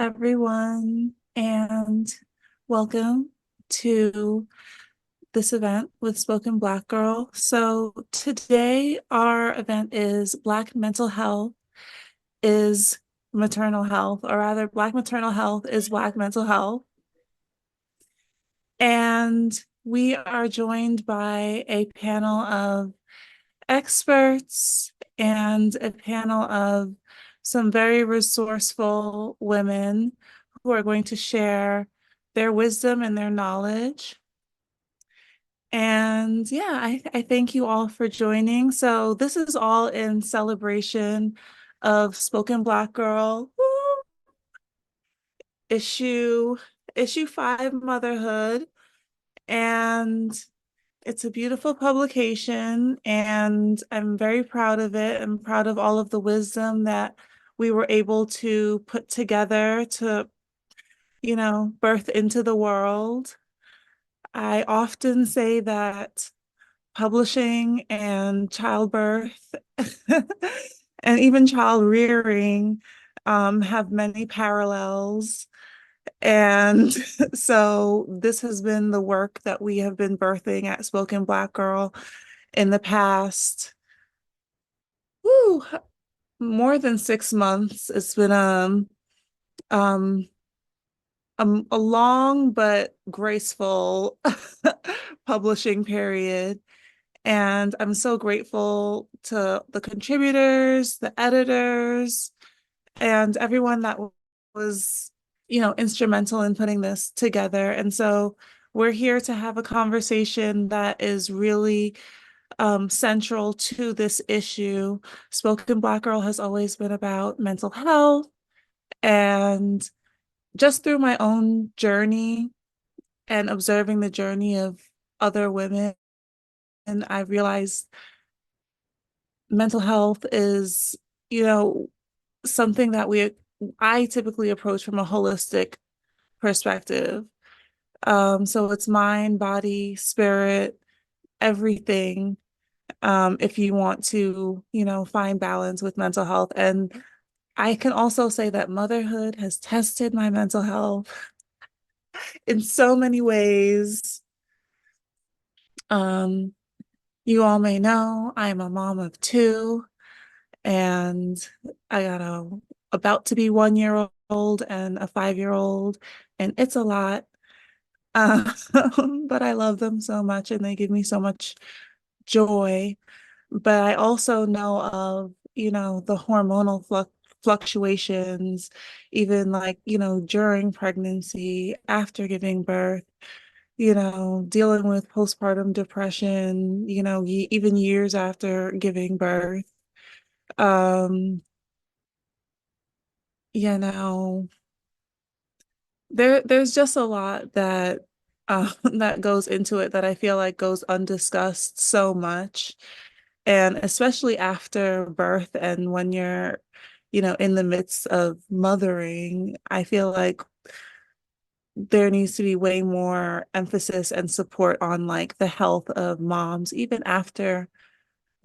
everyone, and welcome to this event with Spoken Black Girl. So, today our event is Black Mental Health is Maternal Health, or rather, Black Maternal Health is Black Mental Health. And we are joined by a panel of experts and a panel of some very resourceful women who are going to share their wisdom and their knowledge. And yeah, I thank you all for joining. So this is all in celebration of Spoken Black Girl. Woo! issue issue 5 motherhood. And it's a beautiful publication, and I'm very proud of it. I'm proud of all of the wisdom that we were able to put together to, birth into the world. I often say that publishing and childbirth and even child rearing have many parallels. And so this has been the work that we have been birthing at Spoken Black Girl in the past, woo, more than 6 months. It's been um a long but graceful publishing period. And I'm so grateful to the contributors, the editors, and everyone that was, instrumental in putting this together. And so we're here to have a conversation that is really central to this issue. Spoken Black Girl has always been about mental health. And just through my own journey and observing the journey of other women, and I realized mental health is, something that I typically approach from a holistic perspective. So it's mind, body, spirit, everything. If you want to, find balance with mental health. And I can also say that motherhood has tested my mental health in so many ways. Um, you all may know I'm a mom of two, and I got a about to be 1 year old and a 5 year old, and it's a lot. Uh, but I love them so much and they give me so much joy. But I also know of, the hormonal fluctuations, even like, during pregnancy, after giving birth, dealing with postpartum depression, even years after giving birth. Um, you know, there's just a lot that that goes into it that I feel like goes undiscussed so much. And especially after birth and when you're, in the midst of mothering, I feel like there needs to be way more emphasis and support on like the health of moms, even after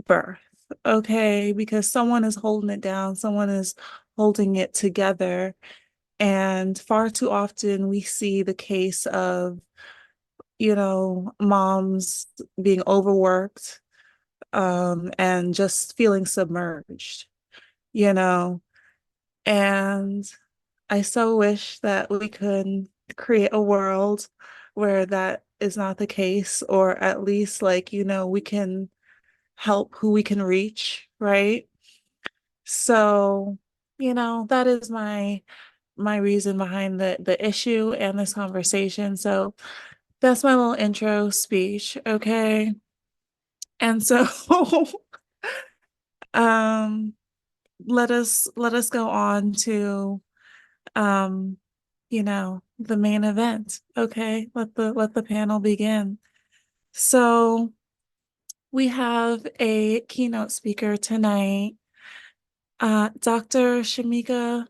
birth. Okay, because someone is holding it down, someone is holding it together. And far too often we see the case of, moms being overworked, and just feeling submerged, you know. And I so wish that we could create a world where that is not the case, or at least like, we can help who we can reach, right? So, that is my reason behind the issue and this conversation. So that's my little intro speech, okay? And so um let us go on to the main event. Okay, let the panel begin. So we have a keynote speaker tonight, Dr. Shameka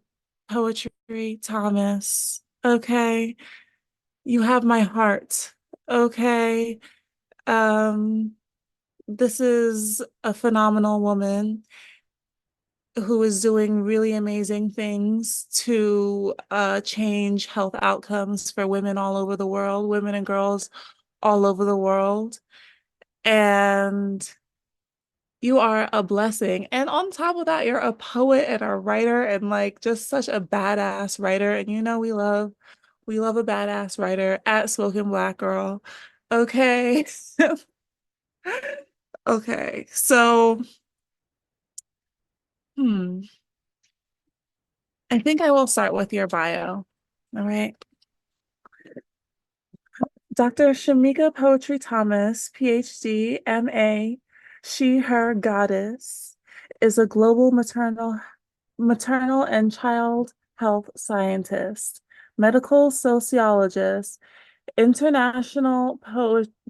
Poetry Thomas. Okay, you have my heart. Okay. Um, this is a phenomenal woman who is doing really amazing things to change health outcomes for women all over the world, women and girls all over the world. And you are a blessing. And on top of that, you're a poet and a writer and like just such a badass writer. And you know we love a badass writer at Spoken Black Girl. Okay. Okay. So, hmm, I think I will start with your bio. All right. Dr. Shameka Poetry Thomas, PhD, MA, she, her goddess, is a global maternal and child health scientist, medical sociologist, international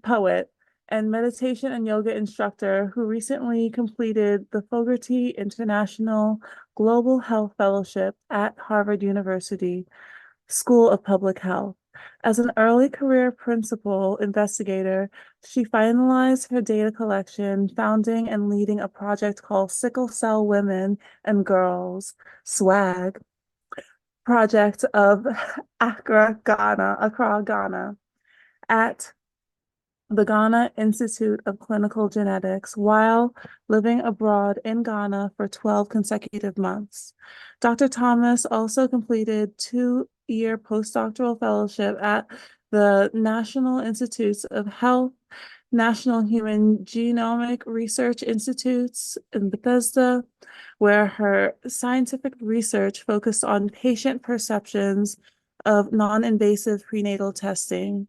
poet, and meditation and yoga instructor who recently completed the Fogarty International Global Health Fellowship at Harvard University School of Public Health. As an early career principal investigator, she finalized her data collection, founding and leading a project called Sickle Cell Women and Girls, SWAG, project of Accra, Ghana, at the Ghana Institute of Clinical Genetics while living abroad in Ghana for 12 consecutive months. Dr. Thomas also completed 2-year postdoctoral fellowship at the National Institutes of Health, National Human Genomic Research Institutes in Bethesda, where her scientific research focused on patient perceptions of non-invasive prenatal testing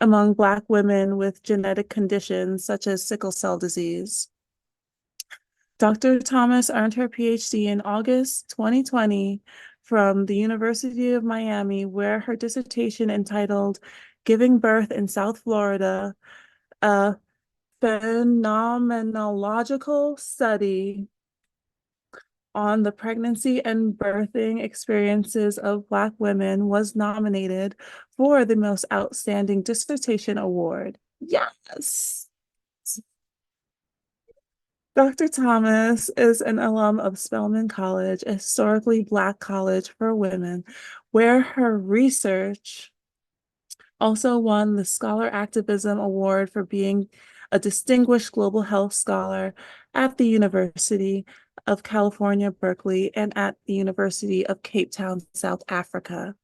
among Black women with genetic conditions such as sickle cell disease. Dr. Thomas earned her PhD in August 2020 from the University of Miami, where her dissertation entitled Giving Birth in South Florida, a phenomenological study on the pregnancy and birthing experiences of Black women, was nominated for the Most Outstanding Dissertation Award. Yes. Dr. Thomas is an alum of Spelman College, a historically Black college for women, where her research also won the Scholar Activism Award for being a distinguished global health scholar at the University of California, Berkeley, and at the University of Cape Town, South Africa.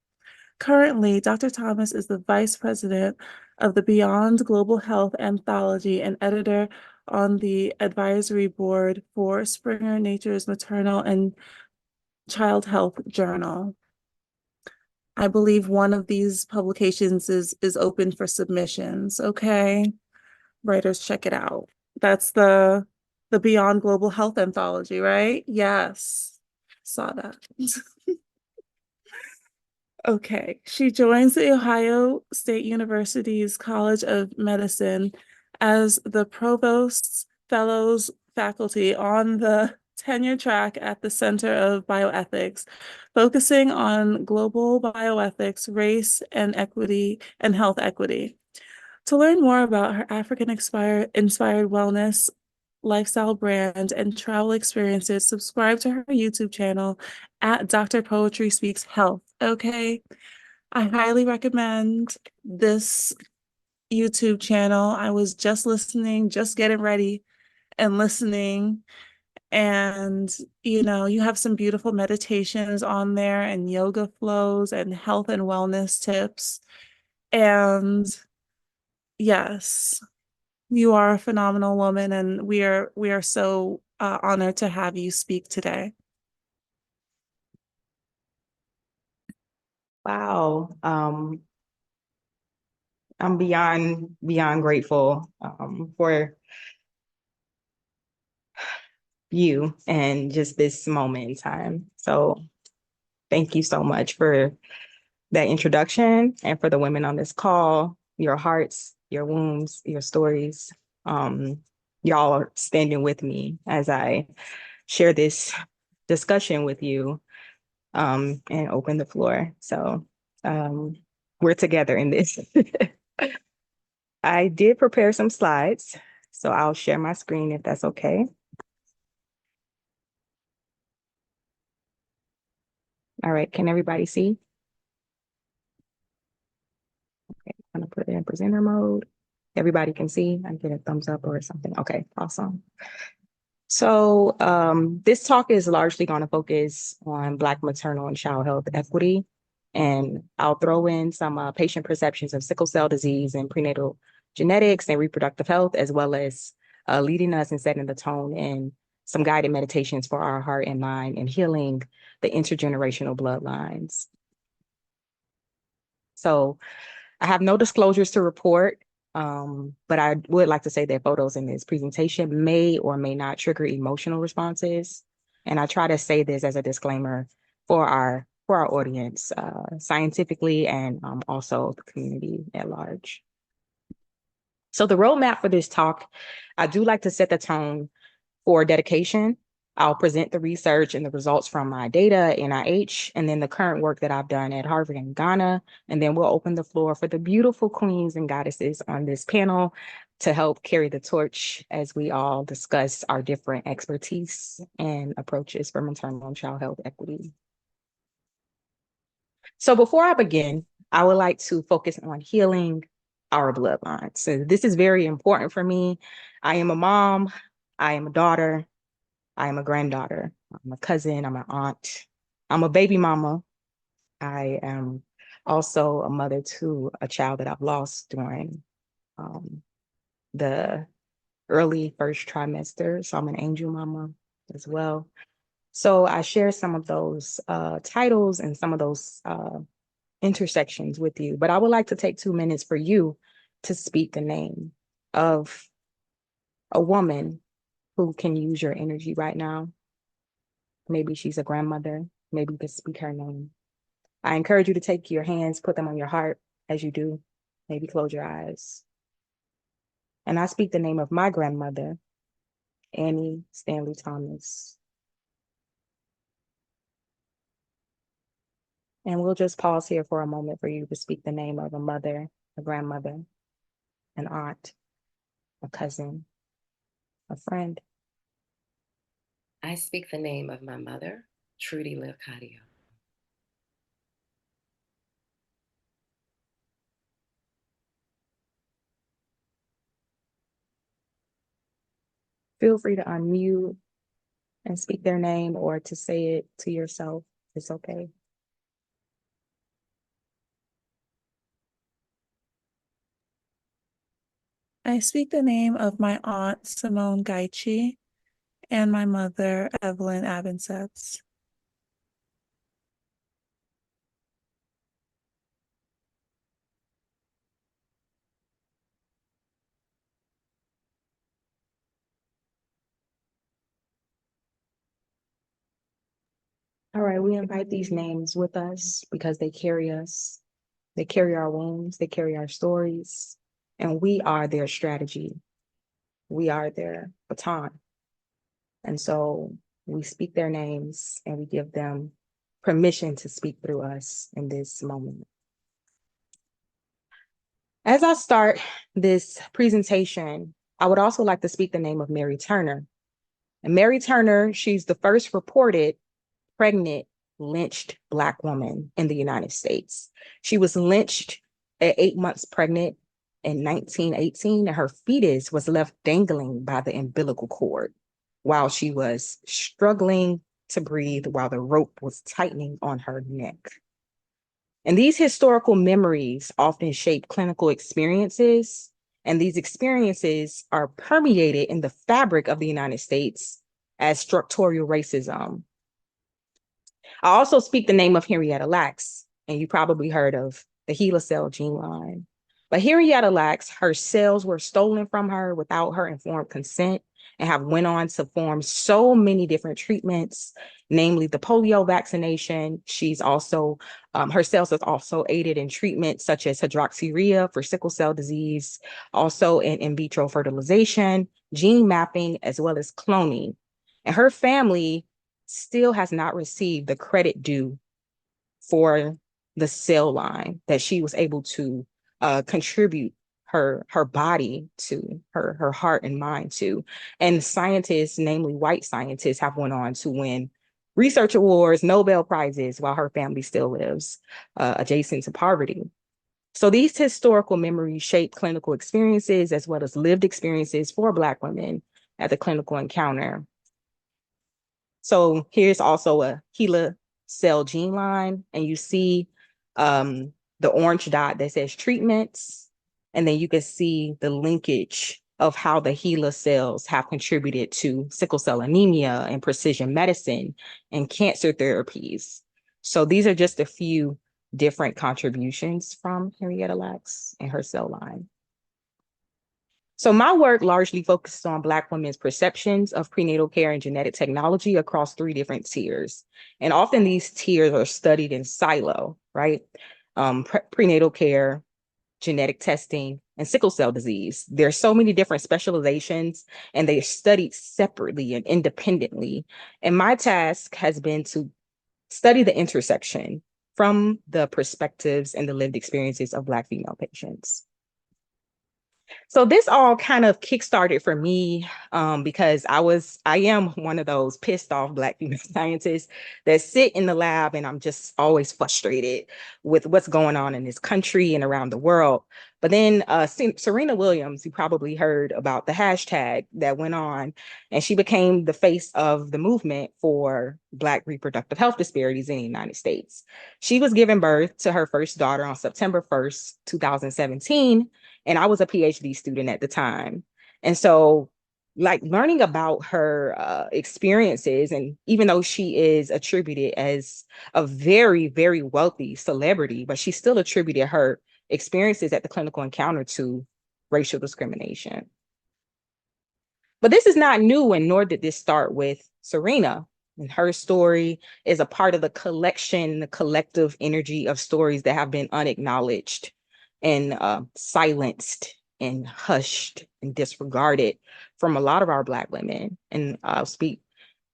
Currently, Dr. Thomas is the Vice President of the Beyond Global Health Anthology and editor on the advisory board for Springer Nature's Maternal and Child Health Journal. I believe one of these publications is open for submissions. Okay, writers, check it out. That's the Beyond Global Health Anthology, right? Yes, saw that. Okay, she joins the Ohio State University's College of Medicine as the Provost's Fellows faculty on the tenure track at the Center of Bioethics, focusing on global bioethics, race and equity, and health equity. To learn more about her African-inspired wellness lifestyle brand and travel experiences, subscribe to her YouTube channel at Dr. Poetry Speaks Health. Okay. I highly recommend this YouTube channel. I was just listening, just getting ready and listening. And, you have some beautiful meditations on there and yoga flows and health and wellness tips. And yes, you are a phenomenal woman, and we are so honored to have you speak today. Wow. I'm beyond grateful for you and just this moment in time. So thank you so much for that introduction and for the women on this call, your hearts, your wombs, your stories. Y'all are standing with me as I share this discussion with you and open the floor. So we're together in this. I did prepare some slides, so I'll share my screen if that's okay. All right, can everybody see? Okay, I'm gonna put it in presenter mode. Everybody can see. I get a thumbs up or something. Okay, awesome. So this talk is largely going to focus on Black maternal and child health equity. And I'll throw in some patient perceptions of sickle cell disease and prenatal genetics and reproductive health, as well as leading us and setting the tone in some guided meditations for our heart and mind and healing the intergenerational bloodlines. So I have no disclosures to report, but I would like to say that photos in this presentation may or may not trigger emotional responses. And I try to say this as a disclaimer for our audience, scientifically and also the community at large. So the roadmap for this talk, I do like to set the tone for dedication. I'll present the research and the results from my data, NIH, and then the current work that I've done at Harvard and Ghana. And then we'll open the floor for the beautiful queens and goddesses on this panel to help carry the torch as we all discuss our different expertise and approaches for maternal and child health equity. So before I begin, I would like to focus on healing our bloodlines. So this is very important for me. I am a mom, I am a daughter, I am a granddaughter, I'm a cousin, I'm an aunt, I'm a baby mama. I am also a mother to a child that I've lost during the early first trimester. So I'm an angel mama as well. So I share some of those titles and some of those intersections with you, but I would like to take 2 minutes for you to speak the name of a woman who can use your energy right now. Maybe she's a grandmother, maybe you could speak her name. I encourage you to take your hands, put them on your heart as you do, maybe close your eyes. And I speak the name of my grandmother, Annie Stanley Thomas. And we'll just pause here for a moment for you to speak the name of a mother, a grandmother, an aunt, a cousin, a friend. I speak the name of my mother, Trudy Leocadio. Feel free to unmute and speak their name or to say it to yourself. It's okay. I speak the name of my aunt, Simone Gaicci, and my mother, Evelyn Abensetz. All right, we invite these names with us because they carry us. They carry our wounds, they carry our stories, and we are their strategy. We are their baton. And so we speak their names and we give them permission to speak through us in this moment. As I start this presentation, I would also like to speak the name of Mary Turner. And Mary Turner, she's the first reported pregnant, lynched Black woman in the United States. She was lynched at 8 months pregnant in 1918, and her fetus was left dangling by the umbilical cord while she was struggling to breathe while the rope was tightening on her neck. And these historical memories often shape clinical experiences, and these experiences are permeated in the fabric of the United States as structural racism. I also speak the name of Henrietta Lacks, and you probably heard of the HeLa cell gene line. But Henrietta Lacks, her cells were stolen from her without her informed consent and have went on to form so many different treatments, namely the polio vaccination. She's also, her cells have also aided in treatments such as hydroxyurea for sickle cell disease, also in vitro fertilization, gene mapping, as well as cloning. And her family still has not received the credit due for the cell line that she was able to contribute her body to, her heart and mind to. And scientists, namely white scientists, have went on to win research awards, Nobel Prizes, while her family still lives adjacent to poverty. So these historical memories shape clinical experiences as well as lived experiences for Black women at the clinical encounter. So here's also a HeLa cell gene line, and you see the orange dot that says treatments, and then you can see the linkage of how the HeLa cells have contributed to sickle cell anemia and precision medicine and cancer therapies. So these are just a few different contributions from Henrietta Lacks and her cell line. So my work largely focuses on Black women's perceptions of prenatal care and genetic technology across 3 different tiers. And often these tiers are studied in silo, right? Prenatal care, genetic testing, and sickle cell disease. There's so many different specializations, and they're studied separately and independently. And my task has been to study the intersection from the perspectives and the lived experiences of Black female patients. So this all kind of kickstarted for me because I am one of those pissed off Black female scientists that sit in the lab, and I'm just always frustrated with what's going on in this country and around the world. But then Serena Williams, you probably heard about the hashtag that went on, and she became the face of the movement for Black reproductive health disparities in the United States. She was giving birth to her first daughter on September 1st, 2017. And I was a PhD student at the time. And so like learning about her experiences, and even though she is attributed as a very, very wealthy celebrity, but she still attributed her experiences at the clinical encounter to racial discrimination. But this is not new, and nor did this start with Serena. And her story is a part of the collection, the collective energy of stories that have been unacknowledged and silenced and hushed and disregarded from a lot of our Black women. And I'll speak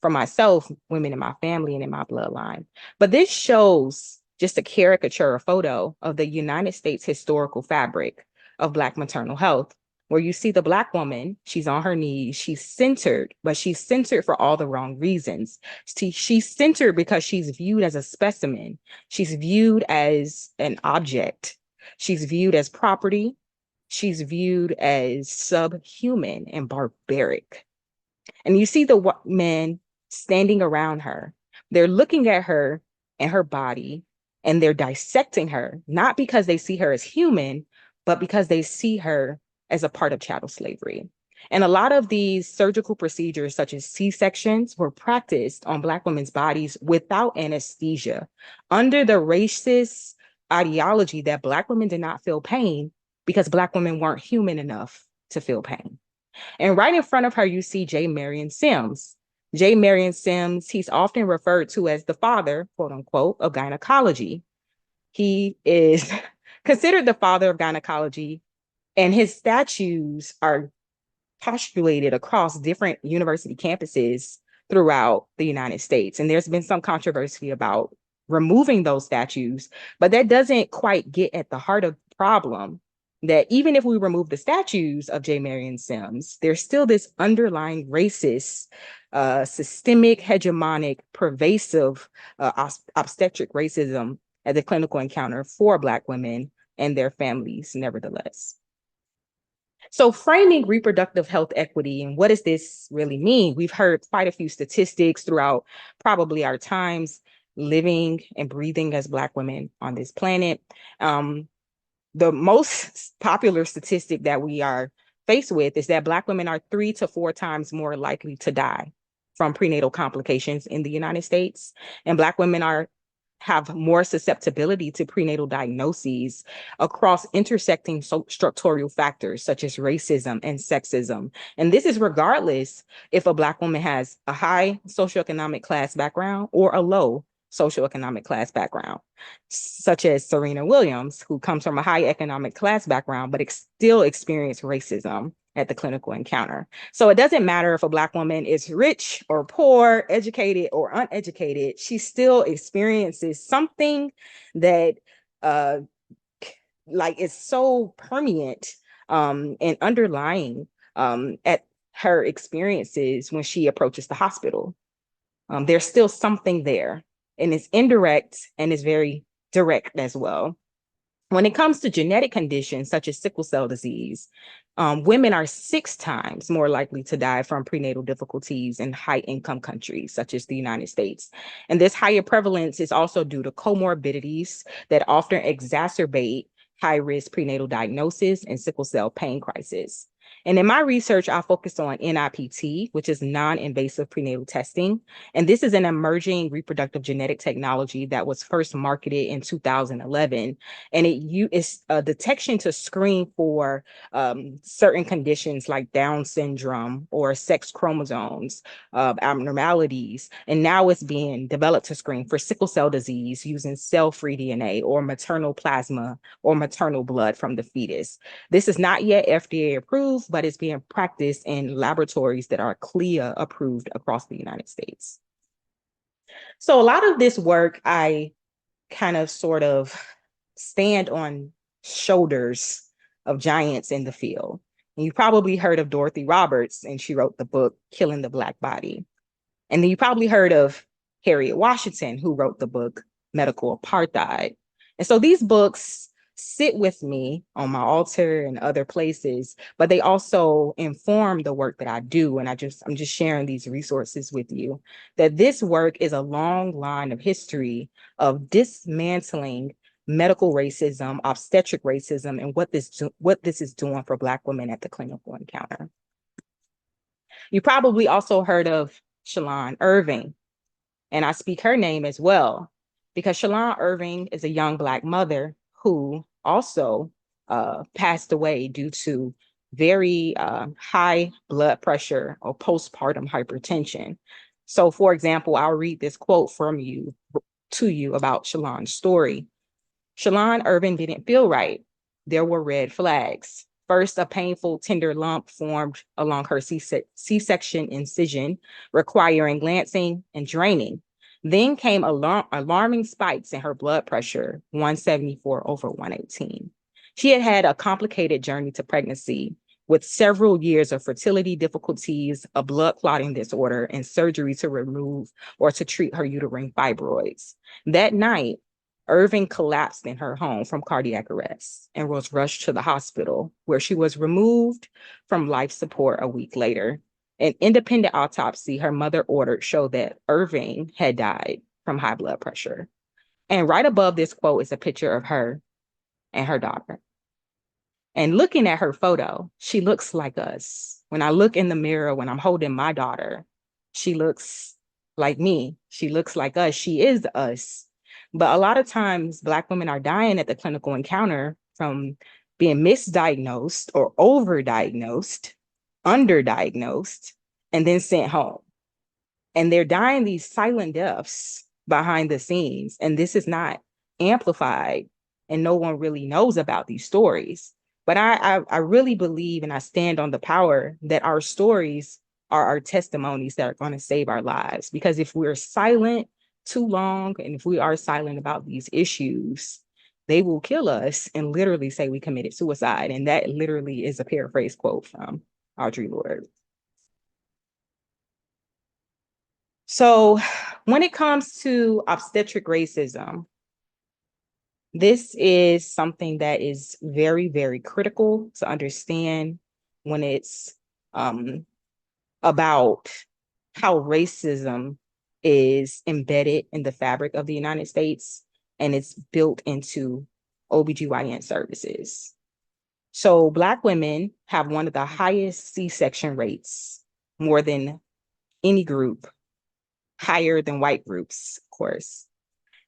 for myself, women in my family and in my bloodline. But this shows just a caricature, a photo of the United States historical fabric of Black maternal health, where you see the Black woman, she's on her knees, she's centered, but she's centered for all the wrong reasons. She's centered because she's viewed as a specimen. She's viewed as an object. She's viewed as property. She's viewed as subhuman and barbaric. And you see the men standing around her. They're looking at her and her body, and they're dissecting her, not because they see her as human, but because they see her as a part of chattel slavery. And a lot of these surgical procedures, such as C-sections, were practiced on Black women's bodies without anesthesia, under the racist ideology that Black women did not feel pain because Black women weren't human enough to feel pain. And right in front of her, you see J. Marion Sims. J. Marion Sims, he's often referred to as the father, quote unquote, of gynecology. He is considered the father of gynecology, and his statues are postulated across different university campuses throughout the United States. And there's been some controversy about removing those statues, but that doesn't quite get at the heart of the problem, that even if we remove the statues of J. Marion Sims, there's still this underlying racist, systemic, hegemonic, pervasive obstetric racism at the clinical encounter for Black women and their families, nevertheless. So framing reproductive health equity, and what does this really mean? We've heard quite a few statistics throughout probably our times living and breathing as Black women on this planet. The most popular statistic that we are faced with is that Black women are 3 to 4 times more likely to die from prenatal complications in the United States. And Black women have more susceptibility to prenatal diagnoses across intersecting structural factors such as racism and sexism. And this is regardless if a Black woman has a high socioeconomic class background or a low socioeconomic class background, such as Serena Williams, who comes from a high economic class background, but still experienced racism at the clinical encounter. So it doesn't matter if a Black woman is rich or poor, educated or uneducated, she still experiences something that is so permeant and underlying at her experiences when she approaches the hospital. there's still something there, and it's indirect and it's very direct as well. When it comes to genetic conditions such as sickle cell disease, women are 6 times more likely to die from prenatal difficulties in high-income countries such as the United States. And this higher prevalence is also due to comorbidities that often exacerbate high-risk prenatal diagnosis and sickle cell pain crisis. And in my research, I focused on NIPT, which is non-invasive prenatal testing. And this is an emerging reproductive genetic technology that was first marketed in 2011. And it is a detection to screen for certain conditions like Down syndrome or sex chromosomes abnormalities. And now it's being developed to screen for sickle cell disease using cell-free DNA or maternal plasma or maternal blood from the fetus. This is not yet FDA approved, but it's being practiced in laboratories that are CLIA approved across the United States. So a lot of this work, I kind of sort of stand on shoulders of giants in the field. And you probably heard of Dorothy Roberts, and she wrote the book, Killing the Black Body. And then you probably heard of Harriet Washington, who wrote the book, Medical Apartheid. And so these books sit with me on my altar and other places, but they also inform the work that I do. And I'm just sharing these resources with you, that this work is a long line of history of dismantling medical racism, obstetric racism, and what this is doing for Black women at the clinical encounter. You probably also heard of Shalon Irving, and I speak her name as well, because Shalon Irving is a young Black mother who also passed away due to very high blood pressure or postpartum hypertension. So, for example, I'll read this quote to you about Shalon's story. Shalon Irving didn't feel right. There were red flags. First, a painful, tender lump formed along her C-section incision, requiring glancing and draining. Then came alarming spikes in her blood pressure, 174/118. She had had a complicated journey to pregnancy with several years of fertility difficulties, a blood clotting disorder, and surgery to remove or to treat her uterine fibroids. That night, Irving collapsed in her home from cardiac arrest and was rushed to the hospital, where she was removed from life support a week later. An independent autopsy her mother ordered showed that Irving had died from high blood pressure. And right above this quote is a picture of her and her daughter. And looking at her photo, she looks like us. When I look in the mirror, when I'm holding my daughter, she looks like me. She looks like us. She is us. But a lot of times Black women are dying at the clinical encounter from being misdiagnosed or overdiagnosed, underdiagnosed, and then sent home. And they're dying these silent deaths behind the scenes. And this is not amplified, and no one really knows about these stories. But I really believe, and I stand on the power that our stories are our testimonies that are going to save our lives. Because if we're silent too long, and if we are silent about these issues, they will kill us and literally say we committed suicide. And that literally is a paraphrase quote from Audre Lorde. So when it comes to obstetric racism, this is something that is very, very critical to understand when it's about how racism is embedded in the fabric of the United States, and it's built into OBGYN services. So Black women have one of the highest C-section rates, more than any group, higher than white groups, of course.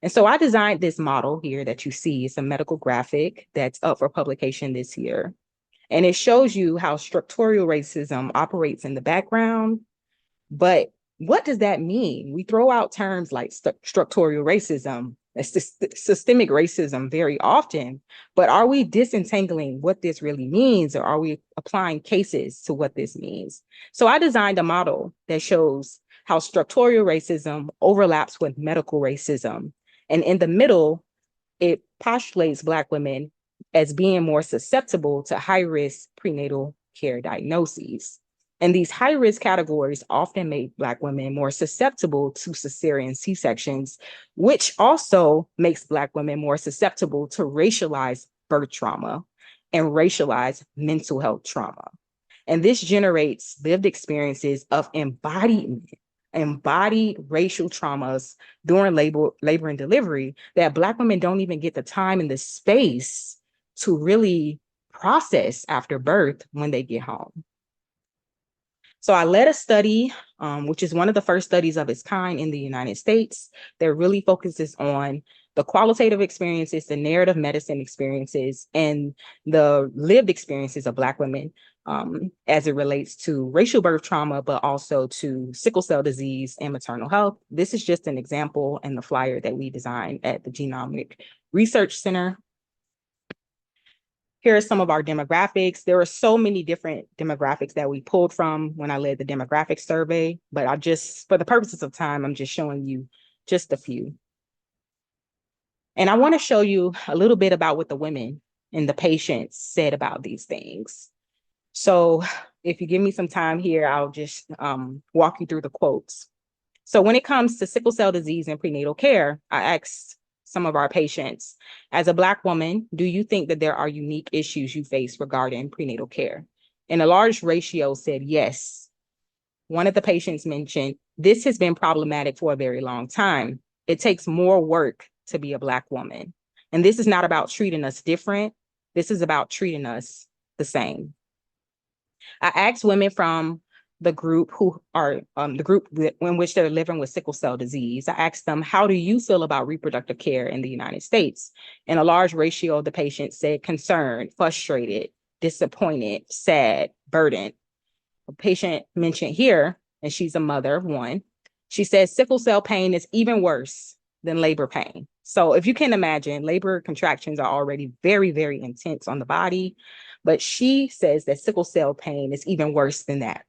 And so I designed this model here that you see. It's a medical graphic that's up for publication this year. And it shows you how structural racism operates in the background. But what does that mean? We throw out terms like structural racism, systemic racism very often, but are we disentangling what this really means, or are we applying cases to what this means? So I designed a model that shows how structural racism overlaps with medical racism. And in the middle, it postulates Black women as being more susceptible to high-risk prenatal care diagnoses. And these high-risk categories often make Black women more susceptible to cesarean C-sections, which also makes Black women more susceptible to racialized birth trauma and racialized mental health trauma. And this generates lived experiences of embodied racial traumas during labor and delivery that Black women don't even get the time and the space to really process after birth when they get home. So I led a study, which is one of the first studies of its kind in the United States, that really focuses on the qualitative experiences, the narrative medicine experiences, and the lived experiences of Black women as it relates to racial birth trauma, but also to sickle cell disease and maternal health. This is just an example in the flyer that we designed at the Genomic Research Center. Here are some of our demographics. There are so many different demographics that we pulled from when I led the demographic survey, but for the purposes of time, I'm just showing you just a few. And I want to show you a little bit about what the women and the patients said about these things. So if you give me some time here, I'll just walk you through the quotes. So when it comes to sickle cell disease and prenatal care, I asked some of our patients, as a Black woman, do you think that there are unique issues you face regarding prenatal care? And a large ratio said yes. One of the patients mentioned, this has been problematic for a very long time. It takes more work to be a Black woman. And this is not about treating us different. This is about treating us the same. I asked women from the group who are the group in which they're living with sickle cell disease. I asked them, how do you feel about reproductive care in the United States? And a large ratio of the patients said concerned, frustrated, disappointed, sad, burdened. A patient mentioned here, and she's a mother of one, she says sickle cell pain is even worse than labor pain. So if you can imagine, labor contractions are already very, very intense on the body, but she says that sickle cell pain is even worse than that.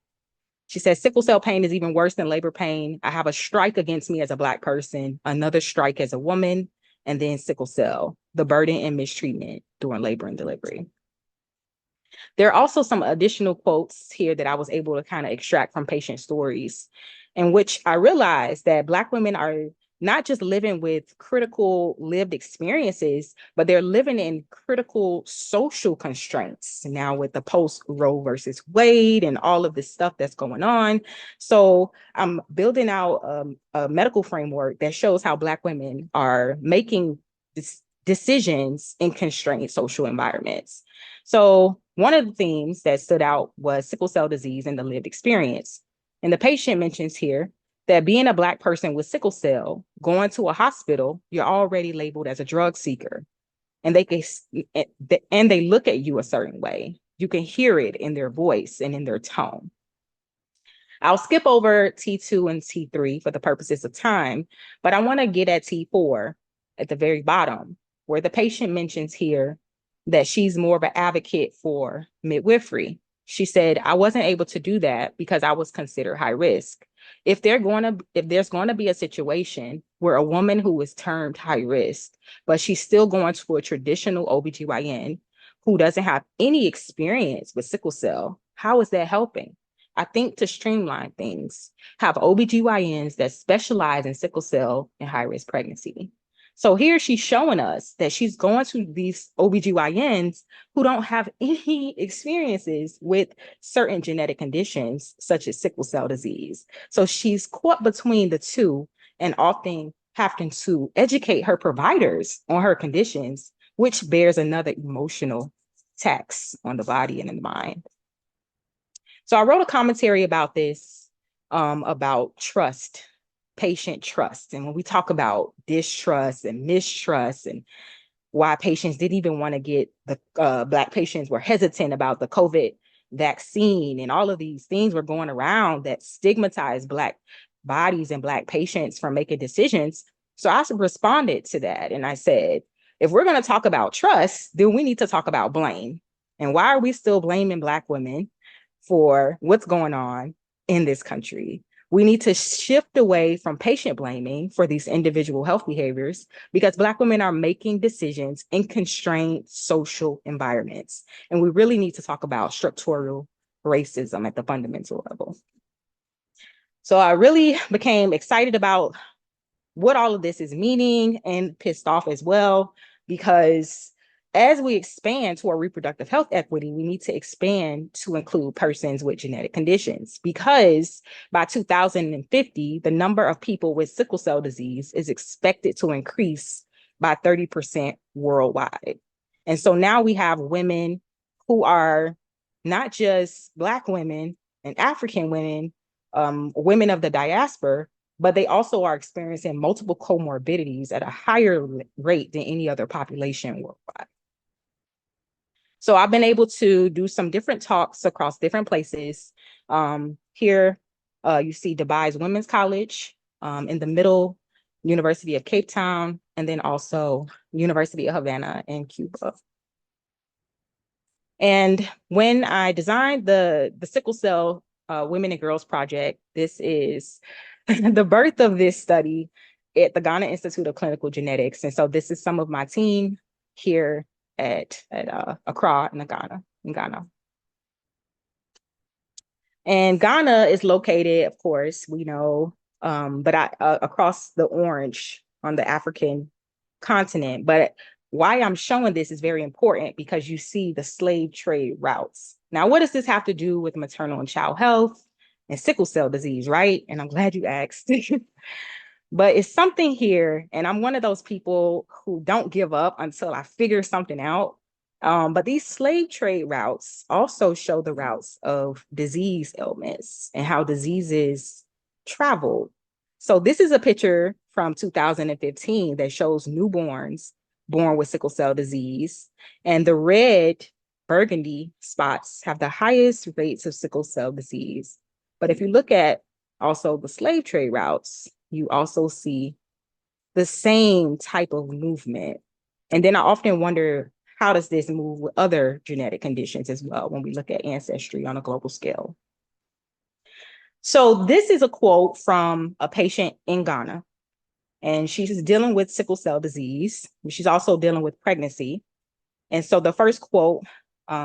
She says, sickle cell pain is even worse than labor pain. I have a strike against me as a Black person, another strike as a woman, and then sickle cell, the burden and mistreatment during labor and delivery. There are also some additional quotes here that I was able to kind of extract from patient stories, in which I realized that Black women are not just living with critical lived experiences, but they're living in critical social constraints now with the post Roe versus Wade and all of this stuff that's going on. So I'm building out a medical framework that shows how Black women are making decisions in constrained social environments. So one of the themes that stood out was sickle cell disease and the lived experience. And the patient mentions here that being a Black person with sickle cell, going to a hospital, you're already labeled as a drug seeker. And they look at you a certain way. You can hear it in their voice and in their tone. I'll skip over T2 and T3 for the purposes of time, but I want to get at T4 at the very bottom, where the patient mentions here that she's more of an advocate for midwifery. She said, I wasn't able to do that because I was considered high risk. If there's going to be a situation where a woman who is termed high risk, but she's still going to a traditional OBGYN who doesn't have any experience with sickle cell, how is that helping? I think to streamline things, have OBGYNs that specialize in sickle cell and high risk pregnancy. So here she's showing us that she's going to these OBGYNs who don't have any experiences with certain genetic conditions, such as sickle cell disease. So she's caught between the two and often having to educate her providers on her conditions, which bears another emotional tax on the body and in the mind. So I wrote a commentary about this, about trust, patient trust. And when we talk about distrust and mistrust and why patients didn't even want to get Black patients were hesitant about the COVID vaccine and all of these things were going around that stigmatize Black bodies and Black patients from making decisions. So I responded to that and I said, if we're going to talk about trust, then we need to talk about blame. And why are we still blaming Black women for what's going on in this country? We need to shift away from patient blaming for these individual health behaviors because Black women are making decisions in constrained social environments. And we really need to talk about structural racism at the fundamental level. So I really became excited about what all of this is meaning and pissed off as well, because as we expand toward reproductive health equity, we need to expand to include persons with genetic conditions, because by 2050, the number of people with sickle cell disease is expected to increase by 30% worldwide. And so now we have women who are not just Black women and African women, women of the diaspora, but they also are experiencing multiple comorbidities at a higher rate than any other population worldwide. So I've been able to do some different talks across different places. Here, you see Dubai's Women's College, in the middle, University of Cape Town, and then also University of Havana in Cuba. And when I designed the Sickle Cell Women and Girls Project, this is the birth of this study at the Ghana Institute of Clinical Genetics. And so this is some of my team here at Accra in Ghana. And Ghana is located, of course, we know, but across the orange on the African continent. But why I'm showing this is very important, because you see the slave trade routes. Now, what does this have to do with maternal and child health and sickle cell disease, right? And I'm glad you asked. But it's something here, and I'm one of those people who don't give up until I figure something out. But these slave trade routes also show the routes of disease ailments and how diseases travel. So this is a picture from 2015 that shows newborns born with sickle cell disease, and the red burgundy spots have the highest rates of sickle cell disease. But if you look at also the slave trade routes, you also see the same type of movement. And then I often wonder, how does this move with other genetic conditions as well when we look at ancestry on a global scale? So this is a quote from a patient in Ghana, and she's dealing with sickle cell disease. She's also dealing with pregnancy. And so the first quote,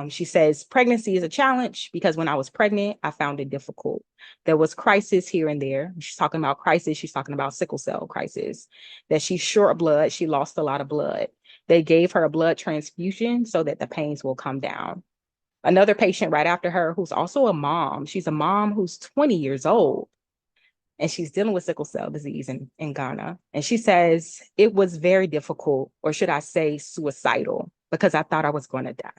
she says, "Pregnancy is a challenge because when I was pregnant, I found it difficult. There was crisis here and there." She's talking about crisis. She's talking about sickle cell crisis, that she's short of blood. She lost a lot of blood. They gave her a blood transfusion so that the pains will come down. Another patient right after her, who's also a mom. She's a mom who's 20 years old, and she's dealing with sickle cell disease in Ghana. And she says, "It was very difficult, or should I say suicidal, because I thought I was going to die."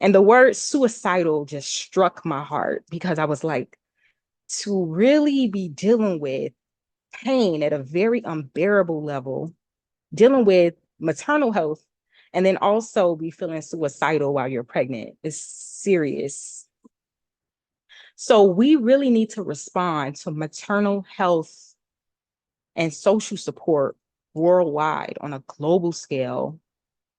And the word suicidal just struck my heart, because I was like, to really be dealing with pain at a very unbearable level, dealing with maternal health, and then also be feeling suicidal while you're pregnant is serious. So we really need to respond to maternal health and social support worldwide on a global scale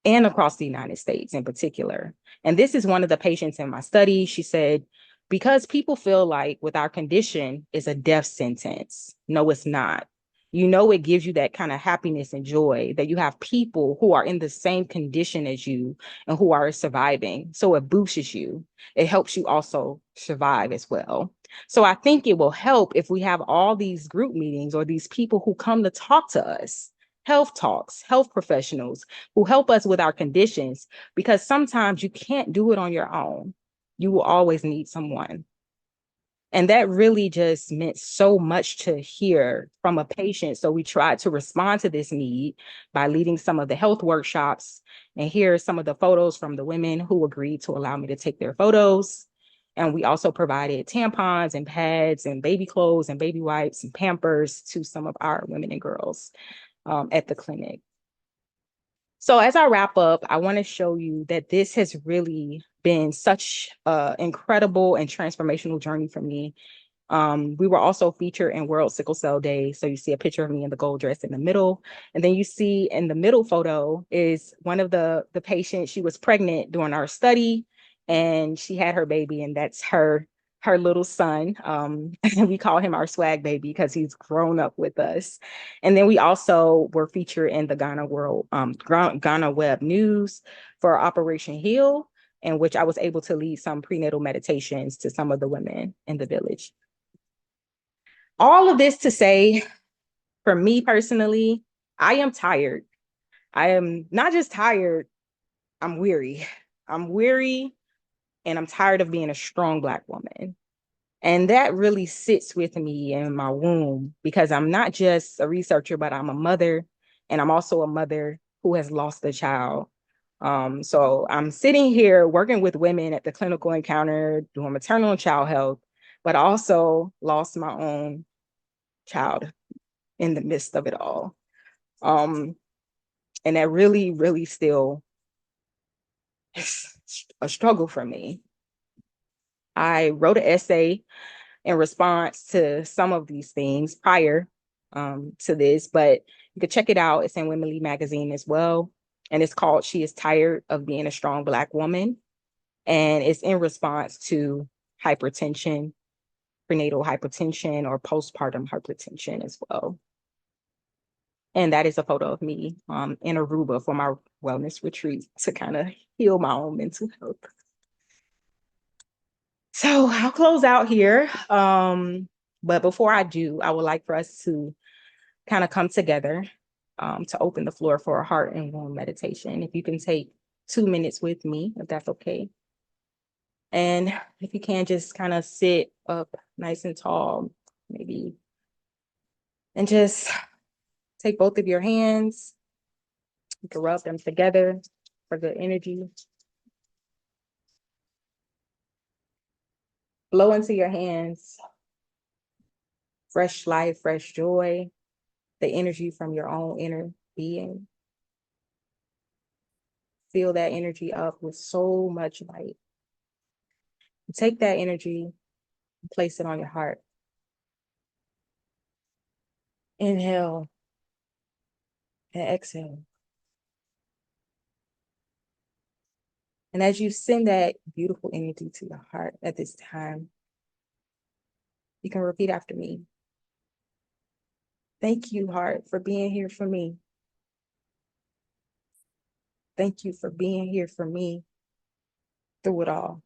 and across the United States in particular. And this is one of the patients in my study. She said, "Because people feel like with our condition is a death sentence." No, it's not. You know, it gives you that kind of happiness and joy that you have people who are in the same condition as you and who are surviving. So it boosts you. It helps you also survive as well. So I think it will help if we have all these group meetings or these people who come to talk to us, health talks, health professionals who help us with our conditions, because sometimes you can't do it on your own. You will always need someone. And that really just meant so much to hear from a patient. So we tried to respond to this need by leading some of the health workshops. And here are some of the photos from the women who agreed to allow me to take their photos. And we also provided tampons and pads and baby clothes and baby wipes and Pampers to some of our women and girls at the clinic. So as I wrap up, I want to show you that this has really been such an incredible and transformational journey for me. We were also featured in World Sickle Cell Day. So you see a picture of me in the gold dress in the middle. And then you see in the middle photo is one of the patients. She was pregnant during our study, and she had her baby, and that's her little son. We call him our swag baby because he's grown up with us. And then we also were featured in the Ghana Web News for Operation Heal. in which I was able to lead some prenatal meditations to some of the women in the village. All of this to say, for me personally, I am tired. I am not just tired, I'm weary. I'm weary and I'm tired of being a strong Black woman. And that really sits with me in my womb because I'm not just a researcher, but I'm a mother, and I'm also a mother who has lost a child. So I'm sitting here working with women at the clinical encounter, doing maternal and child health, but also lost my own child in the midst of it all. And that really, really still is a struggle for me. I wrote an essay in response to some of these things prior to this, but you can check it out. It's in Womenly Magazine as well. And it's called She is Tired of Being a Strong Black Woman. And it's in response to hypertension, prenatal hypertension, or postpartum hypertension as well. And that is a photo of me in Aruba for my wellness retreat to kind of heal my own mental health. So I'll close out here. But before I do, I would like for us to kind of come together to open the floor for a heart and womb meditation. If you can take 2 minutes with me, if that's okay. And if you can, just kind of sit up nice and tall, maybe, and just take both of your hands. You can rub them together for good energy. Blow into your hands fresh life, fresh joy, the energy from your own inner being. Fill that energy up with so much light. Take that energy and place it on your heart. Inhale and exhale. And as you send that beautiful energy to your heart at this time, you can repeat after me. Thank you, heart, for being here for me. Thank you for being here for me through it all.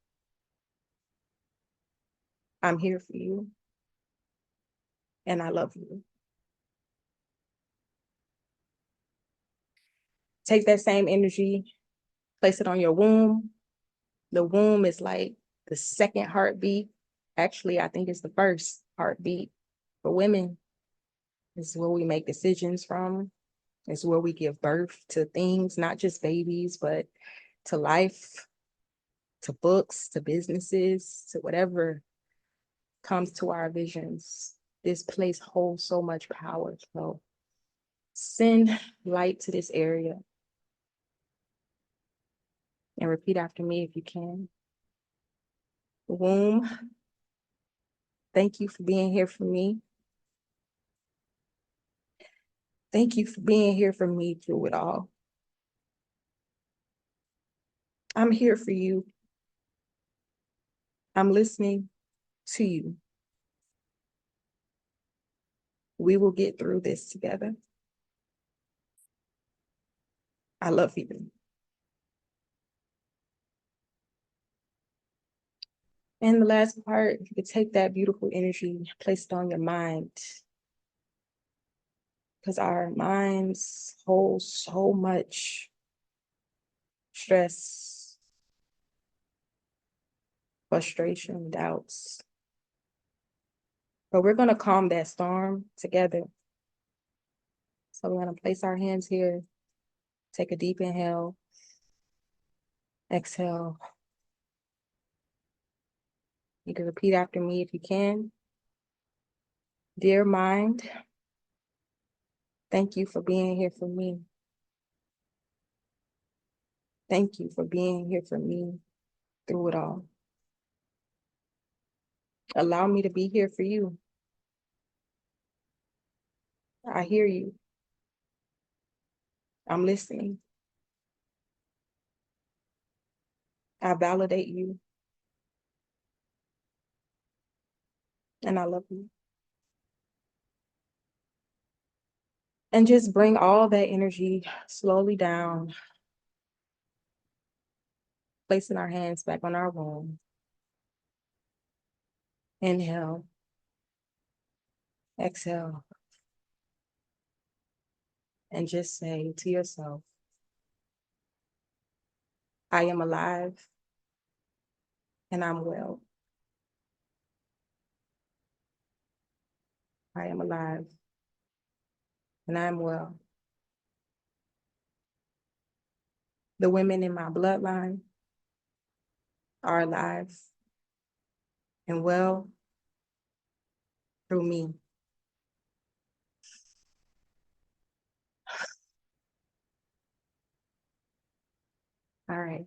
I'm here for you, and I love you. Take that same energy, place it on your womb. The womb is like the second heartbeat. Actually, I think it's the first heartbeat for women. This is where we make decisions from. It's where we give birth to things, not just babies, but to life, to books, to businesses, to whatever comes to our visions. This place holds so much power. So send light to this area and repeat after me if you can. Womb, thank you for being here for me. Thank you for being here for me through it all. I'm here for you. I'm listening to you. We will get through this together. I love you. And the last part, you could take that beautiful energy, place it on your mind, because our minds hold so much stress, frustration, doubts. But we're going to calm that storm together. So we're going to place our hands here, take a deep inhale, exhale. You can repeat after me if you can. Dear mind, thank you for being here for me. Thank you for being here for me through it all. Allow me to be here for you. I hear you. I'm listening. I validate you. And I love you. And just bring all that energy slowly down Placing our hands back on our womb. Inhale. Exhale. And just say to yourself, I am alive and I'm well. I am alive and I'm well. The women in my bloodline are alive and well through me. All right.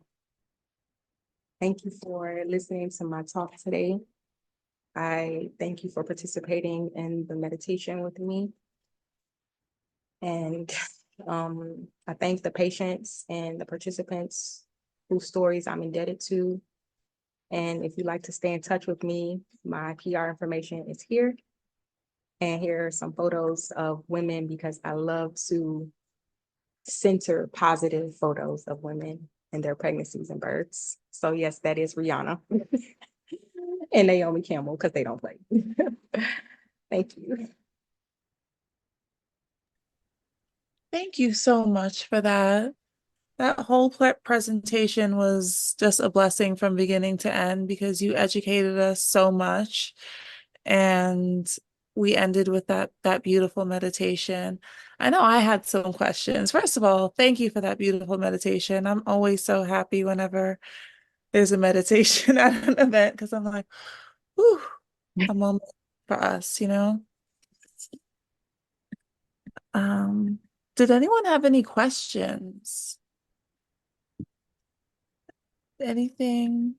Thank you for listening to my talk today. I thank you for participating in the meditation with me. And I thank the patients and the participants whose stories I'm indebted to. And if you'd like to stay in touch with me, my PR information is here. And here are some photos of women because I love to center positive photos of women and their pregnancies and births. So yes, that is Rihanna and Naomi Campbell because they don't play. Thank you. Thank you so much for that. That whole presentation was just a blessing from beginning to end because you educated us so much. And we ended with that beautiful meditation. I know I had some questions. First of all, thank you for that beautiful meditation. I'm always so happy whenever there's a meditation at an event because I'm like, whew, a moment for us, you know? Did anyone have any questions? Anything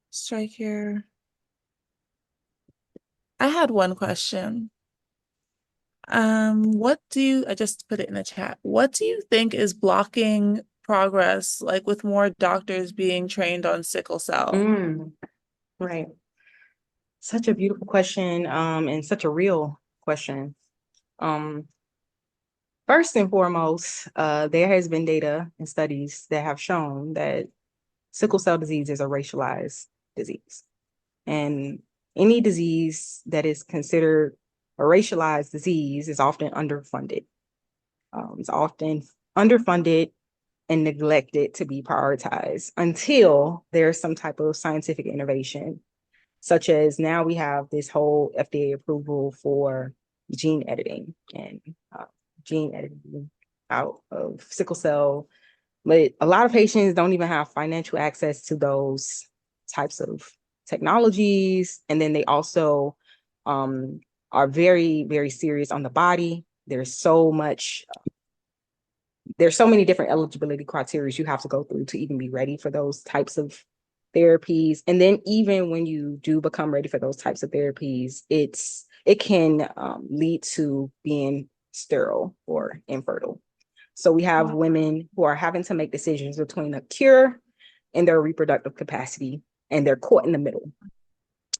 strike here? I had one question. I just put it in the chat. What do you think is blocking progress, like with more doctors being trained on sickle cell? Right. Such a beautiful question, and such a real question. First and foremost, there has been data and studies that have shown that sickle cell disease is a racialized disease. And any disease that is considered a racialized disease is often underfunded. It's often underfunded and neglected to be prioritized until there's some type of scientific innovation, such as now we have this whole FDA approval for gene editing and gene editing out of sickle cell. But a lot of patients don't even have financial access to those types of technologies. And then they also are very, very serious on the body. There's so many different eligibility criteria you have to go through to even be ready for those types of therapies. And then even when you do become ready for those types of therapies, it can lead to being sterile or infertile. So we have women who are having to make decisions between a cure and their reproductive capacity, and they're caught in the middle.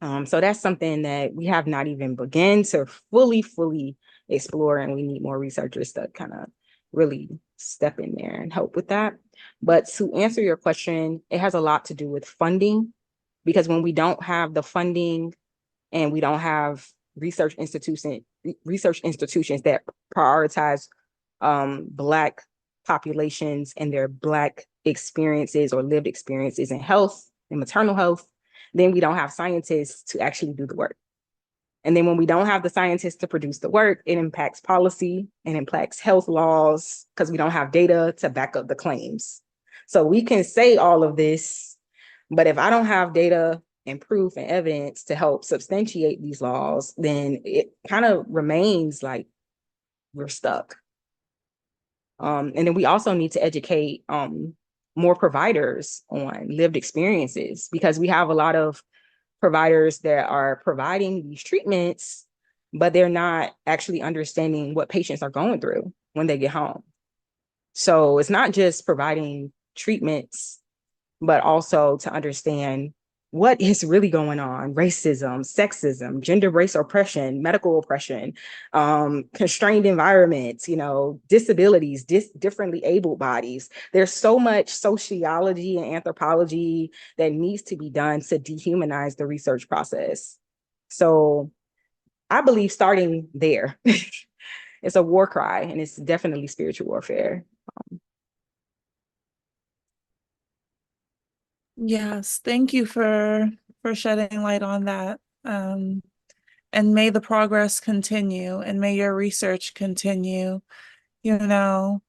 So that's something that we have not even begun to fully explore, and we need more researchers to kind of really step in there and help with that. But to answer your question, it has a lot to do with funding, because when we don't have the funding and we don't have research institutions that prioritize Black populations and their Black experiences or lived experiences in health and maternal health, then we don't have scientists to actually do the work. And then when we don't have the scientists to produce the work, it impacts policy and impacts health laws because we don't have data to back up the claims. So we can say all of this, but if I don't have data and proof and evidence to help substantiate these laws, then it kind of remains like we're stuck. And then we also need to educate more providers on lived experiences, because we have a lot of providers that are providing these treatments, but they're not actually understanding what patients are going through when they get home. So it's not just providing treatments, but also to understand what is really going on: racism, sexism, gender race oppression, medical oppression, constrained environments, disabilities, differently abled bodies. There's so much sociology and anthropology that needs to be done to dehumanize the research process. So I believe starting there, it's a war cry, and it's definitely spiritual warfare. Yes, thank you for shedding light on that. And may the progress continue, and may your research continue, while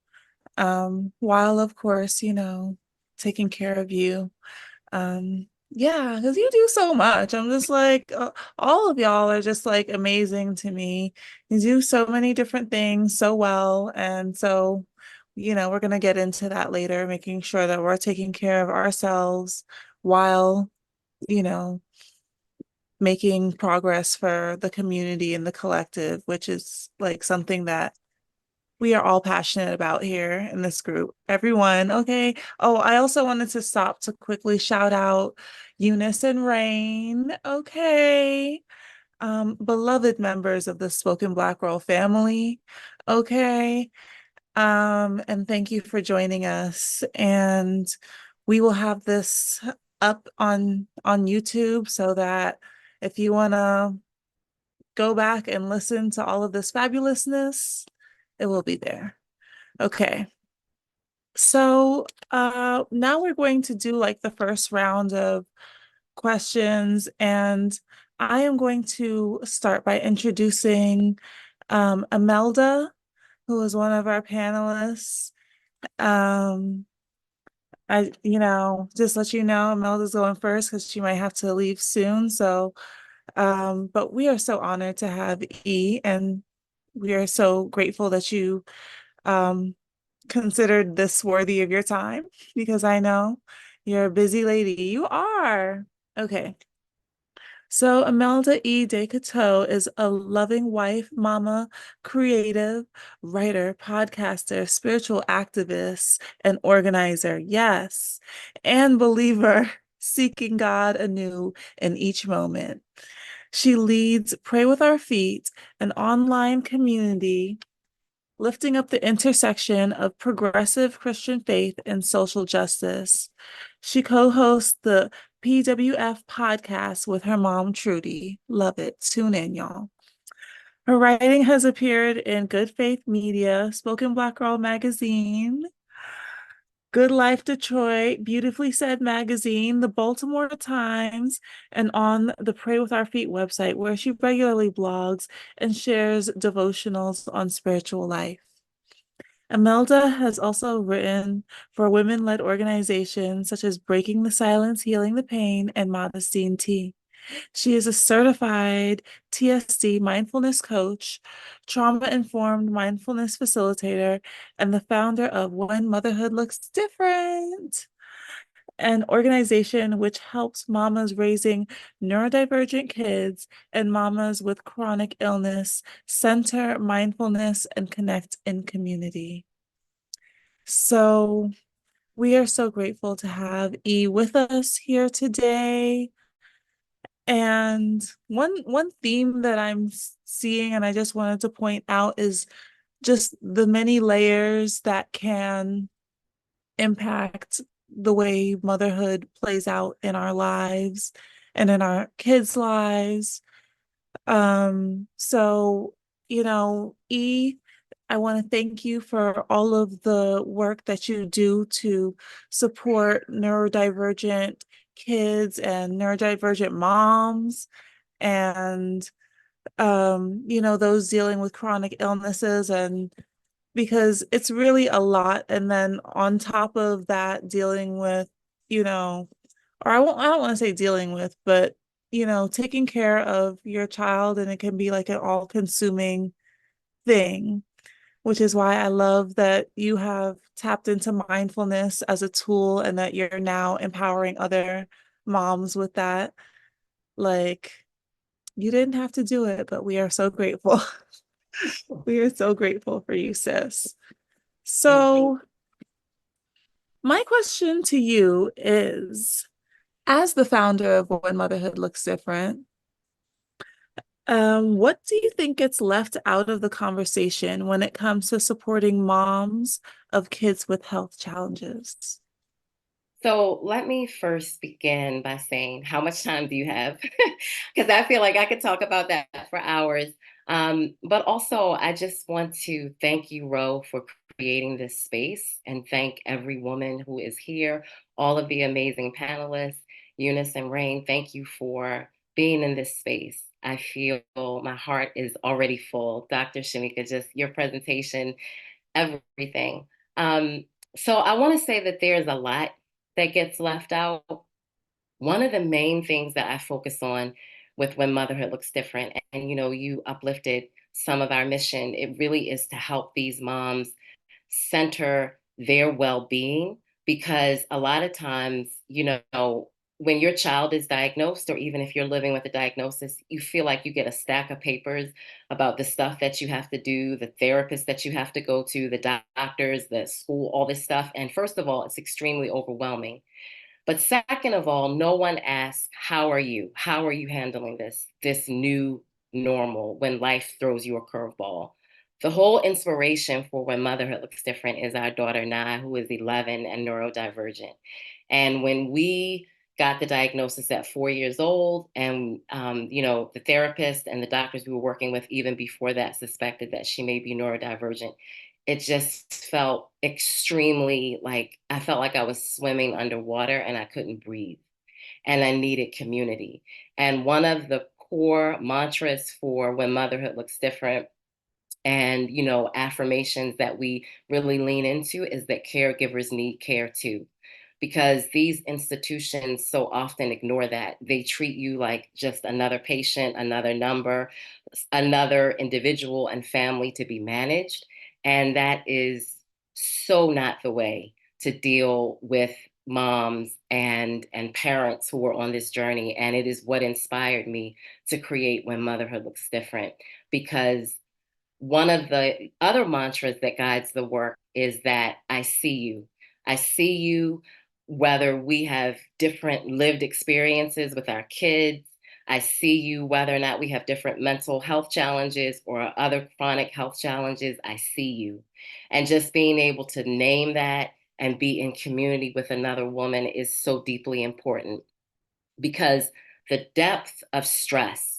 of course, taking care of you. Yeah, because you do so much. I'm just like, all of y'all are just like amazing to me. You do so many different things so well. And so, we're going to get into that later, making sure that we're taking care of ourselves while, you know, making progress for the community and the collective, which is like something that we are all passionate about here in this group. Everyone, okay. Oh, I also wanted to stop to quickly shout out Eunice and Rain. Okay. Beloved members of the Spoken Black Girl family. Okay. And thank you for joining us. And we will have this up on YouTube so that if you want to go back and listen to all of this fabulousness, it will be there. Okay. So now we're going to do like the first round of questions, and I am going to start by introducing Emelda, who is one of our panelists. Um, just let you know, Emelda's going first because she might have to leave soon. So, but we are so honored to have E, and we are so grateful that you um, considered this worthy of your time, because I know you're a busy lady. You are. Okay. So Emelda De Coteau is a loving wife, mama, creative, writer, podcaster, spiritual activist, and organizer. Yes. And believer, seeking God anew in each moment. She leads Pray With Our Feet, an online community lifting up the intersection of progressive Christian faith and social justice. She co-hosts the PWF podcast with her mom, Trudy. Love it. Tune in, y'all. Her writing has appeared in Good Faith Media, Spoken Black Girl Magazine, Good Life Detroit, Beautifully Said Magazine, the Baltimore Times, and on the Pray With Our Feet website, where she regularly blogs and shares devotionals on spiritual life. Emelda has also written for women-led organizations such as Breaking the Silence, Healing the Pain, and Modesty Tea. She is a certified TSD mindfulness coach, trauma-informed mindfulness facilitator, and the founder of When Motherhood Looks Different, an organization which helps mamas raising neurodivergent kids and mamas with chronic illness center mindfulness and connect in community. So we are so grateful to have E with us here today. And one theme that I'm seeing, and I just wanted to point out, is just the many layers that can impact the way motherhood plays out in our lives and in our kids' lives. So, E, I want to thank you for all of the work that you do to support neurodivergent kids and neurodivergent moms, and those dealing with chronic illnesses, and because it's really a lot. And then on top of that, dealing with, or I don't want to say dealing with, but taking care of your child, and it can be like an all-consuming thing, which is why I love that you have tapped into mindfulness as a tool and that you're now empowering other moms with that. Like, you didn't have to do it, but we are so grateful. We are so grateful for you, sis. So, my question to you is, As the founder of When Motherhood Looks Different, what do you think gets left out of the conversation when it comes to supporting moms of kids with health challenges? So let me first begin by saying, how much time do you have? Because I feel like I could talk about that for hours. But also, I just want to thank you, Ro, for creating this space and thank every woman who is here, all of the amazing panelists, Eunice and Rain. Thank you for being in this space. I feel my heart is already full. Dr. Shameka, just your presentation, everything. Um, so I want to say that there's a lot that gets left out. One of the main things that I focus on with When Motherhood Looks Different, and you uplifted some of our mission, it really is to help these moms center their well-being, because a lot of times, when your child is diagnosed, or even if you're living with a diagnosis, you feel like you get a stack of papers about the stuff that you have to do, the therapist that you have to go to, the doctors, the school, all this stuff. And first of all, it's extremely overwhelming. But second of all, no one asks, how are you? How are you handling this new normal when life throws you a curveball? The whole inspiration for When Motherhood Looks Different is our daughter, Nai, who is 11 and neurodivergent. And when we got the diagnosis at 4 years old, and the therapist and the doctors we were working with even before that suspected that she may be neurodivergent, it just felt extremely like I felt like I was swimming underwater and I couldn't breathe. And I needed community. And one of the core mantras for When Motherhood Looks Different, and affirmations that we really lean into, is that caregivers need care too, because these institutions so often ignore that. They treat you like just another patient, another number, another individual and family to be managed. And that is so not the way to deal with moms and parents who are on this journey. And it is what inspired me to create When Motherhood Looks Different, because one of the other mantras that guides the work is that I see you. I see you, whether we have different lived experiences with our kids. I see you, whether or not we have different mental health challenges or other chronic health challenges. I see you. And just being able to name that and be in community with another woman is so deeply important, because the depth of stress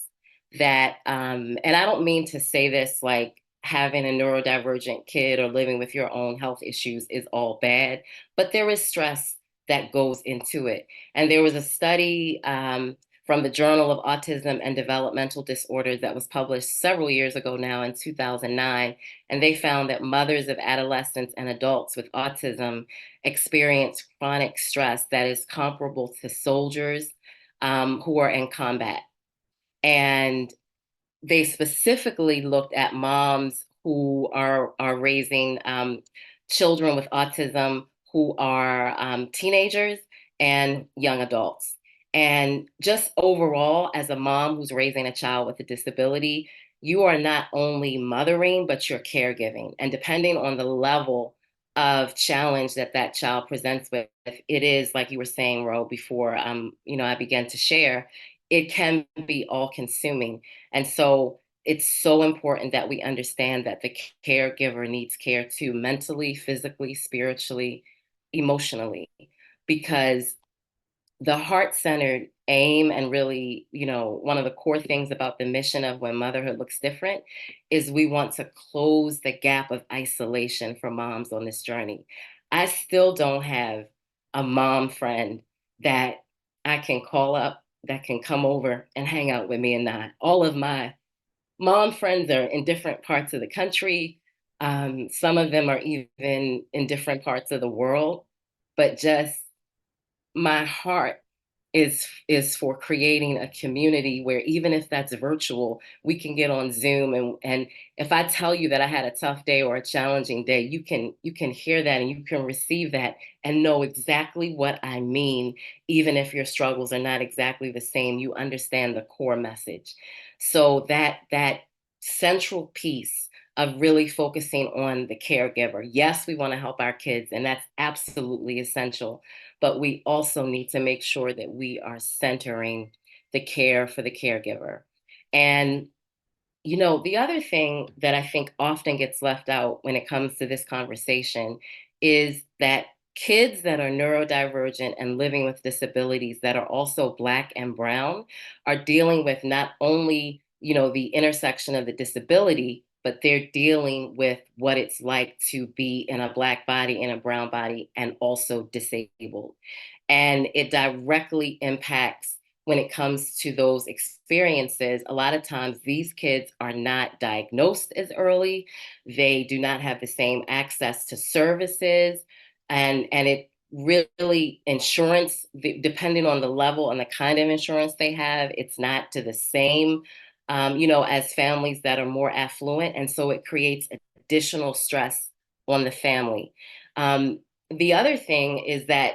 that, and I don't mean to say this like having a neurodivergent kid or living with your own health issues is all bad, but there is stress that goes into it. And there was a study from the Journal of Autism and Developmental Disorders that was published several years ago now, in 2009. And they found that mothers of adolescents and adults with autism experience chronic stress that is comparable to soldiers who are in combat. And they specifically looked at moms who are raising children with autism who are teenagers and young adults. And just overall, as a mom who's raising a child with a disability, you are not only mothering, but you're caregiving. And depending on the level of challenge that that child presents with, it is, like you were saying, Ro, before I began to share, it can be all consuming. And so it's so important that we understand that the caregiver needs care too, mentally, physically, spiritually, emotionally, because the heart-centered aim, and really, one of the core things about the mission of When Motherhood Looks Different, is we want to close the gap of isolation for moms on this journey. I still don't have a mom friend that I can call up that can come over and hang out with me and not. All of my mom friends are in different parts of the country. Some of them are even in different parts of the world, but just my heart is for creating a community where, even if that's virtual, we can get on Zoom, and if I tell you that I had a tough day or a challenging day, you can hear that and you can receive that and know exactly what I mean. Even if your struggles are not exactly the same, you understand the core message. So that central piece of really focusing on the caregiver. Yes, we want to help our kids, and that's absolutely essential, but we also need to make sure that we are centering the care for the caregiver. And the other thing that I think often gets left out when it comes to this conversation is that kids that are neurodivergent and living with disabilities that are also Black and Brown are dealing with not only, the intersection of the disability, but they're dealing with what it's like to be in a Black body, in a brown body, and also disabled. And it directly impacts when it comes to those experiences. A lot of times these kids are not diagnosed as early. They do not have the same access to services. And it really, insurance, depending on the level and the kind of insurance they have, it's not to the same, as families that are more affluent. And so it creates additional stress on the family. The other thing is that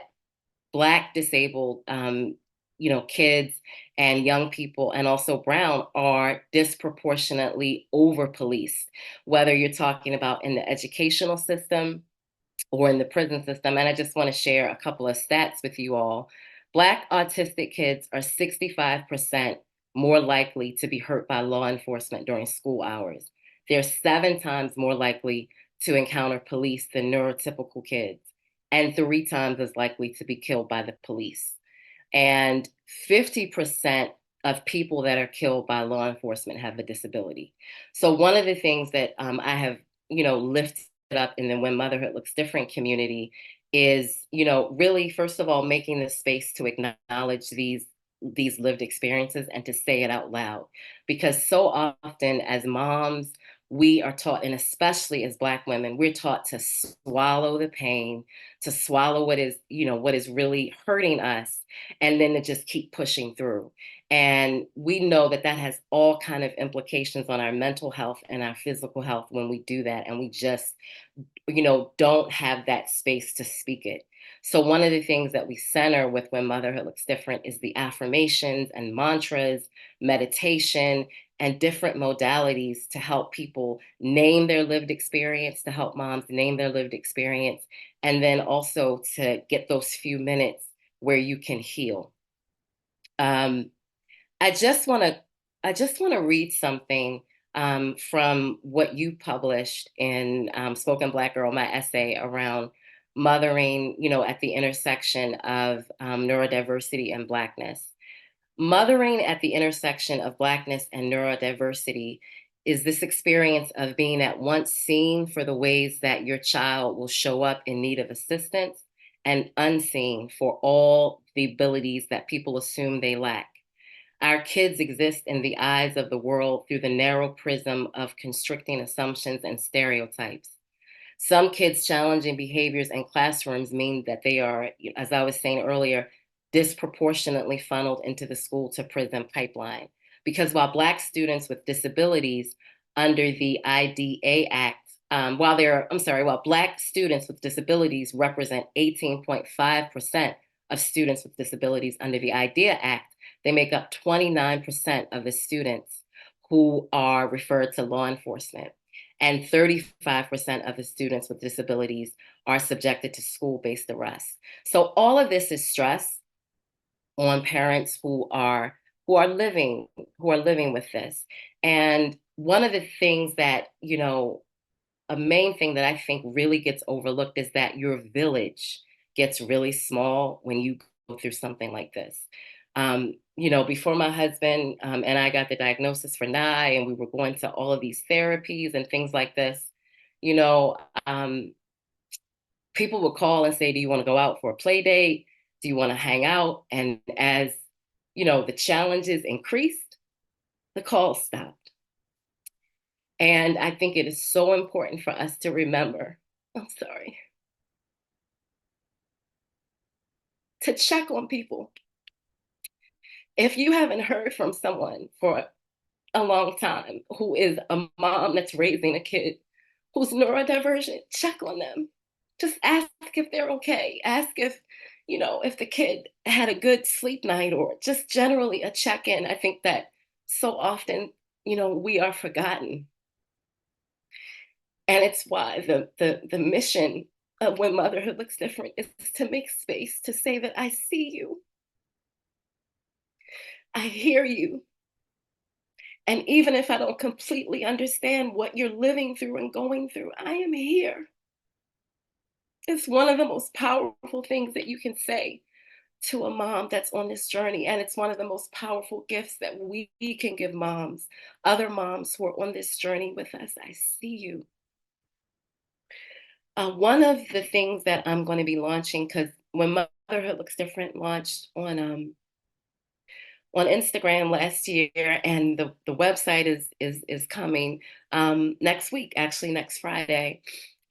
Black disabled, kids and young people, and also Brown, are disproportionately over policed, whether you're talking about in the educational system or in the prison system. And I just want to share a couple of stats with you all. Black autistic kids are 65% more likely to be hurt by law enforcement during school hours. They're 7 times more likely to encounter police than neurotypical kids, and 3 times as likely to be killed by the police. And 50% of people that are killed by law enforcement have a disability. So one of the things that I have, lifted up in the When Motherhood Looks Different community is, really, first of all, making the space to acknowledge these lived experiences and to say it out loud. Because so often as moms, we are taught, and especially as Black women, we're taught to swallow the pain, to swallow what is really hurting us, and then to just keep pushing through. And we know that that has all kind of implications on our mental health and our physical health when we do that, and we just don't have that space to speak it. So one of the things that we center with When Motherhood Looks Different is the affirmations and mantras, meditation, and different modalities to help people name their lived experience, to help moms name their lived experience, and then also to get those few minutes where you can heal. Um, I just want to read something from what you published in Spoken Black Girl, my essay around mothering, at the intersection of neurodiversity and Blackness. Mothering at the intersection of Blackness and neurodiversity is this experience of being at once seen for the ways that your child will show up in need of assistance, and unseen for all the abilities that people assume they lack. Our kids exist in the eyes of the world through the narrow prism of constricting assumptions and stereotypes. Some kids' challenging behaviors in classrooms mean that they are, as I was saying earlier, disproportionately funneled into the school to prison pipeline. Because while Black students with disabilities under the IDEA Act, while Black students with disabilities represent 18.5% of students with disabilities under the IDEA Act, they make up 29% of the students who are referred to law enforcement. And 35% of the students with disabilities are subjected to school-based arrests. So all of this is stress on parents who are living with this. And one of the things that, a main thing that I think really gets overlooked is that your village gets really small when you go through something like this. Before my husband and I got the diagnosis for Nye, and we were going to all of these therapies and things like this, you know, um, people would call and say, "Do you want to go out for a play date? Do you want to hang out?" And as the challenges increased, the calls stopped. And I think it is so important for us to remember, I'm sorry, to check on people. If you haven't heard from someone for a long time who is a mom that's raising a kid who's neurodivergent, check on them. Just ask if they're okay. Ask if the kid had a good sleep night, or just generally a check-in. I think that so often, we are forgotten. And it's why the mission of When Motherhood Looks Different is to make space to say that I see you, I hear you. And even if I don't completely understand what you're living through and going through, I am here. It's one of the most powerful things that you can say to a mom that's on this journey. And it's one of the most powerful gifts that we can give moms, other moms who are on this journey with us. I see you. One of the things that I'm going to be launching, because When Motherhood Looks Different launched on Instagram last year, and the website is coming next week, actually next Friday.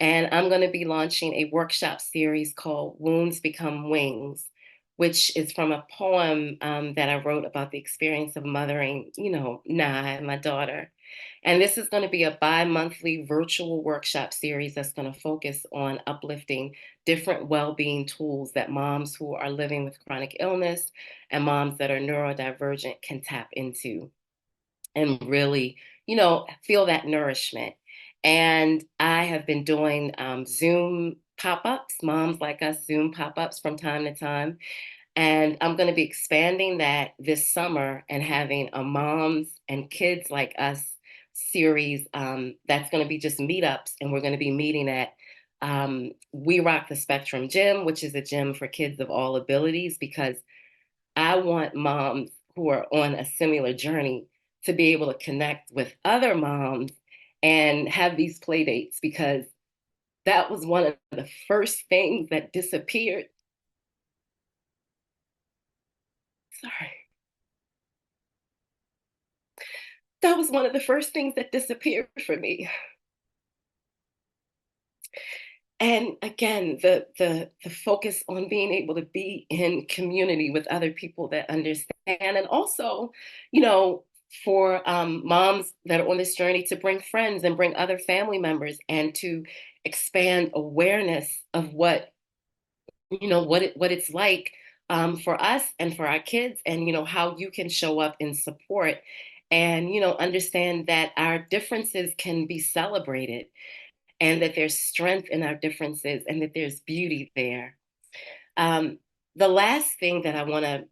And I'm going to be launching a workshop series called Wounds Become Wings, which is from a poem that I wrote about the experience of mothering, Nye, my daughter. And this is going to be a bi-monthly virtual workshop series that's going to focus on uplifting different well-being tools that moms who are living with chronic illness and moms that are neurodivergent can tap into and really, feel that nourishment. And I have been doing Zoom pop-ups, moms like us Zoom pop-ups from time to time. And I'm going to be expanding that this summer and having a moms and kids like us series that's going to be just meetups. And we're going to be meeting at We Rock the Spectrum Gym, which is a gym for kids of all abilities, because I want moms who are on a similar journey to be able to connect with other moms and have these play dates, because that was one of the first things that disappeared. Sorry. That was one of the first things that disappeared for me. And again, the focus on being able to be in community with other people that understand, and also, for moms that are on this journey to bring friends and bring other family members and to expand awareness of what it's like for us and for our kids, and how you can show up in support, and understand that our differences can be celebrated, and that there's strength in our differences, and that there's beauty there. Um, the last thing that I want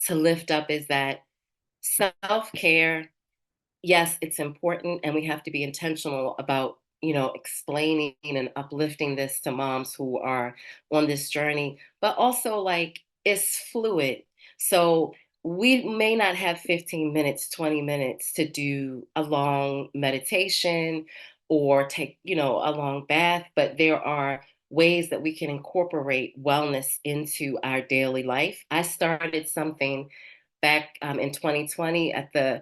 to lift up is that self-care, yes, it's important, and we have to be intentional about, explaining and uplifting this to moms who are on this journey, but also, like, it's fluid. So we may not have 15 minutes, 20 minutes to do a long meditation or take, a long bath, but there are ways that we can incorporate wellness into our daily life. I started something back in 2020 at the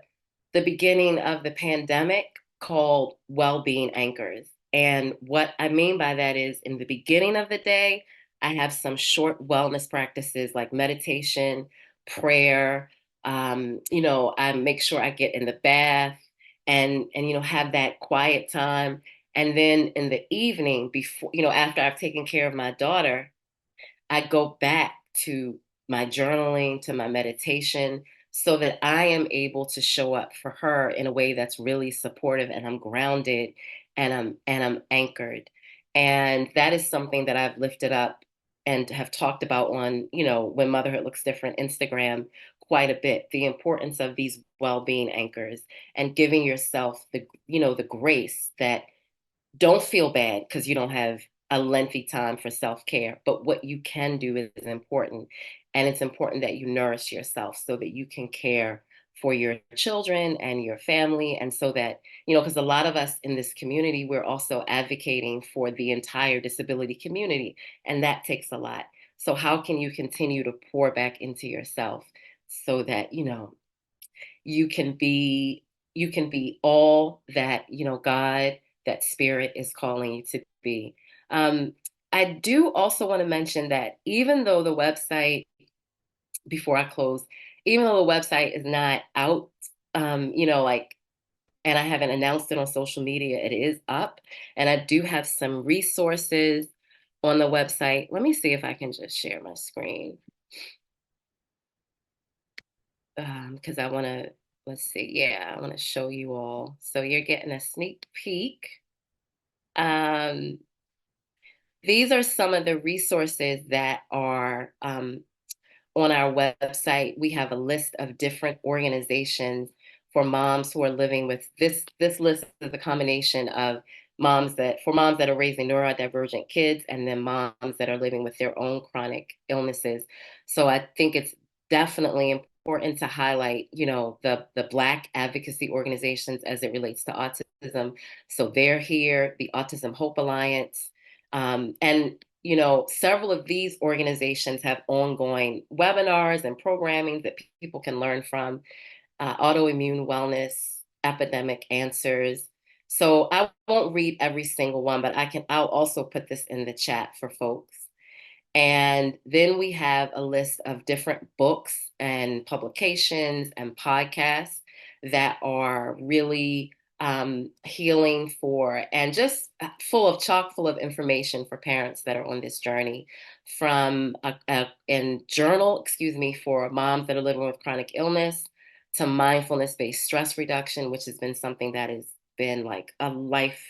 beginning of the pandemic, called Well-Being Anchors. And what I mean by that is, in the beginning of the day, I have some short wellness practices like meditation, prayer. I make sure I get in the bath and have that quiet time. And then in the evening, before, after I've taken care of my daughter, I go back to my journaling, to my meditation, so that I am able to show up for her in a way that's really supportive, and I'm grounded, and I'm anchored. And that is something that I've lifted up and have talked about on, When Motherhood Looks Different Instagram quite a bit, the importance of these well-being anchors and giving yourself the grace that, don't feel bad because you don't have a lengthy time for self-care, but what you can do is important. And it's important that you nourish yourself so that you can care for your children and your family. And so that, because a lot of us in this community, we're also advocating for the entire disability community, and that takes a lot. So how can you continue to pour back into yourself so that, you can be all that, God, that spirit is calling you to be. um, I do also want to mention that, even though the website, before I close, even though the website is not out, like, and I haven't announced it on social media, it is up, and I do have some resources on the website. Let me see if I can just share my screen, because I want to, let's see, yeah, I want to show you all. So you're getting a sneak peek. Um, these are some of the resources that are on our website. We have a list of different organizations for moms who are living with this. This list is a combination of moms that are raising neurodivergent kids, and then moms that are living with their own chronic illnesses. So I think it's definitely important to highlight, the Black advocacy organizations as it relates to autism. So they're here, the Autism Hope Alliance, and several of these organizations have ongoing webinars and programming that people can learn from. Autoimmune wellness, epidemic answers. So I won't read every single one, but I'll also put this in the chat for folks. And then we have a list of different books and publications and podcasts that are really healing for and just chock full of information for parents that are on this journey, from a journal, for moms that are living with chronic illness, to mindfulness-based stress reduction, which has been something that has been like a life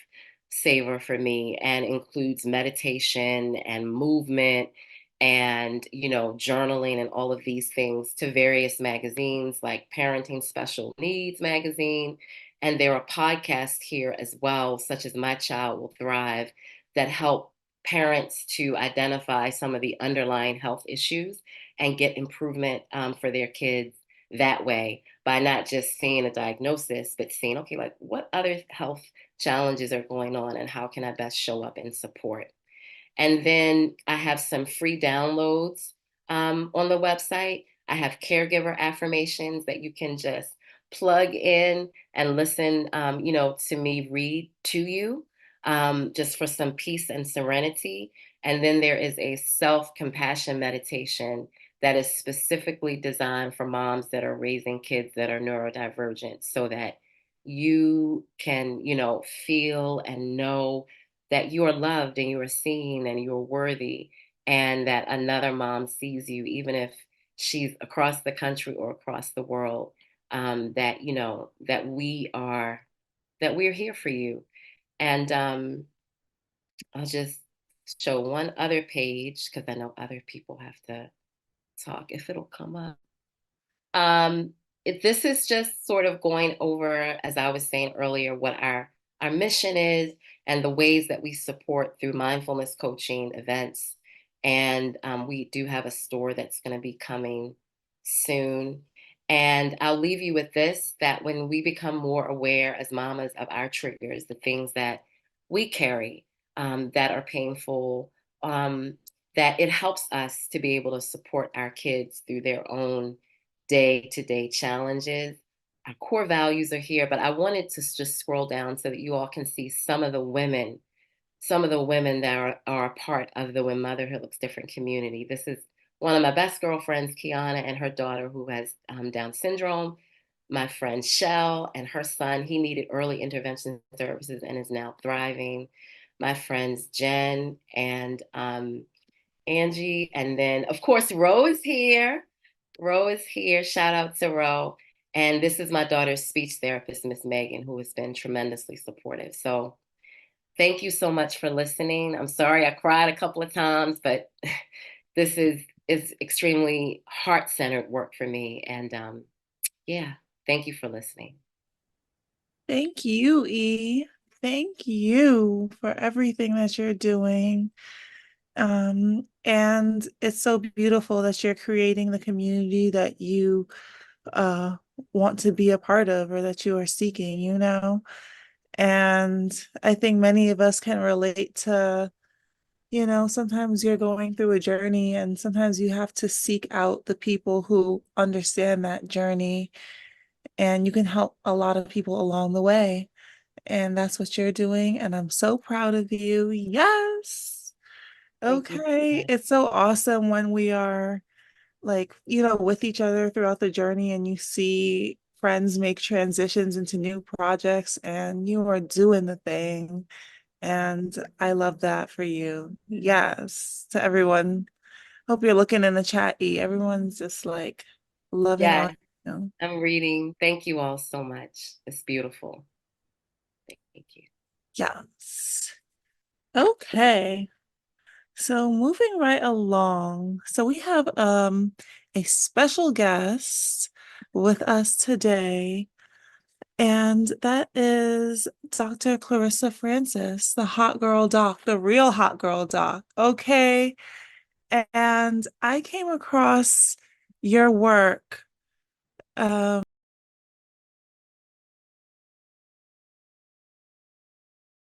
saver for me, and includes meditation and movement and journaling and all of these things, to various magazines like Parenting Special Needs magazine. And there are podcasts here as well, such as My Child Will Thrive, that help parents to identify some of the underlying health issues and get improvement for their kids that way, by not just seeing a diagnosis, but seeing, okay, like what other health challenges are going on and how can I best show up and support. And then I have some free downloads on the website. I have caregiver affirmations that you can just plug in and listen, to me read to you, just for some peace and serenity. And then there is a self-compassion meditation that is specifically designed for moms that are raising kids that are neurodivergent, so that you can, feel and know that you are loved and you are seen and you're worthy, and that another mom sees you, even if she's across the country or across the world, that, that we're here for you. And I'll just show one other page because I know other people have to talk, if it'll come up. This is just sort of going over, as I was saying earlier, what our mission is and the ways that we support through mindfulness coaching events. And we do have a store that's going to be coming soon. And I'll leave you with this, that when we become more aware as mamas of our triggers, the things that we carry that are painful, that it helps us to be able to support our kids through their own day-to-day challenges. Our core values are here, but I wanted to just scroll down so that you all can see some of the women that are a part of the When Motherhood Looks Different community. This is one of my best girlfriends, Kiana, and her daughter who has Down syndrome. My friend Shell and her son, he needed early intervention services and is now thriving. My friends Jen and Angie, and then of course Ro is here. Ro is here. Shout out to Ro. And this is my daughter's speech therapist, Miss Megan, who has been tremendously supportive. So thank you so much for listening. I'm sorry I cried a couple of times, but this is extremely heart-centered work for me. And yeah, thank you for listening. Thank you, E. Thank you for everything that you're doing. And it's so beautiful that you're creating the community that you want to be a part of, or that you are seeking, And I think many of us can relate to, sometimes you're going through a journey and sometimes you have to seek out the people who understand that journey, and you can help a lot of people along the way. And that's what you're doing. And I'm so proud of you. Yes. Thank you. Okay. It's so awesome when we are like, with each other throughout the journey, and you see friends make transitions into new projects and you are doing the thing. And I love that for you. Yes. To everyone. Hope you're looking in the chat, E. Everyone's just like loving Yeah, on you. I'm reading. Thank you all so much. It's beautiful. Thank you. Yes. Okay. So moving right along. So we have a special guest with us today, and that is Dr. Clarissa Francis, the hot girl doc, the real hot girl doc. Okay. And I came across your work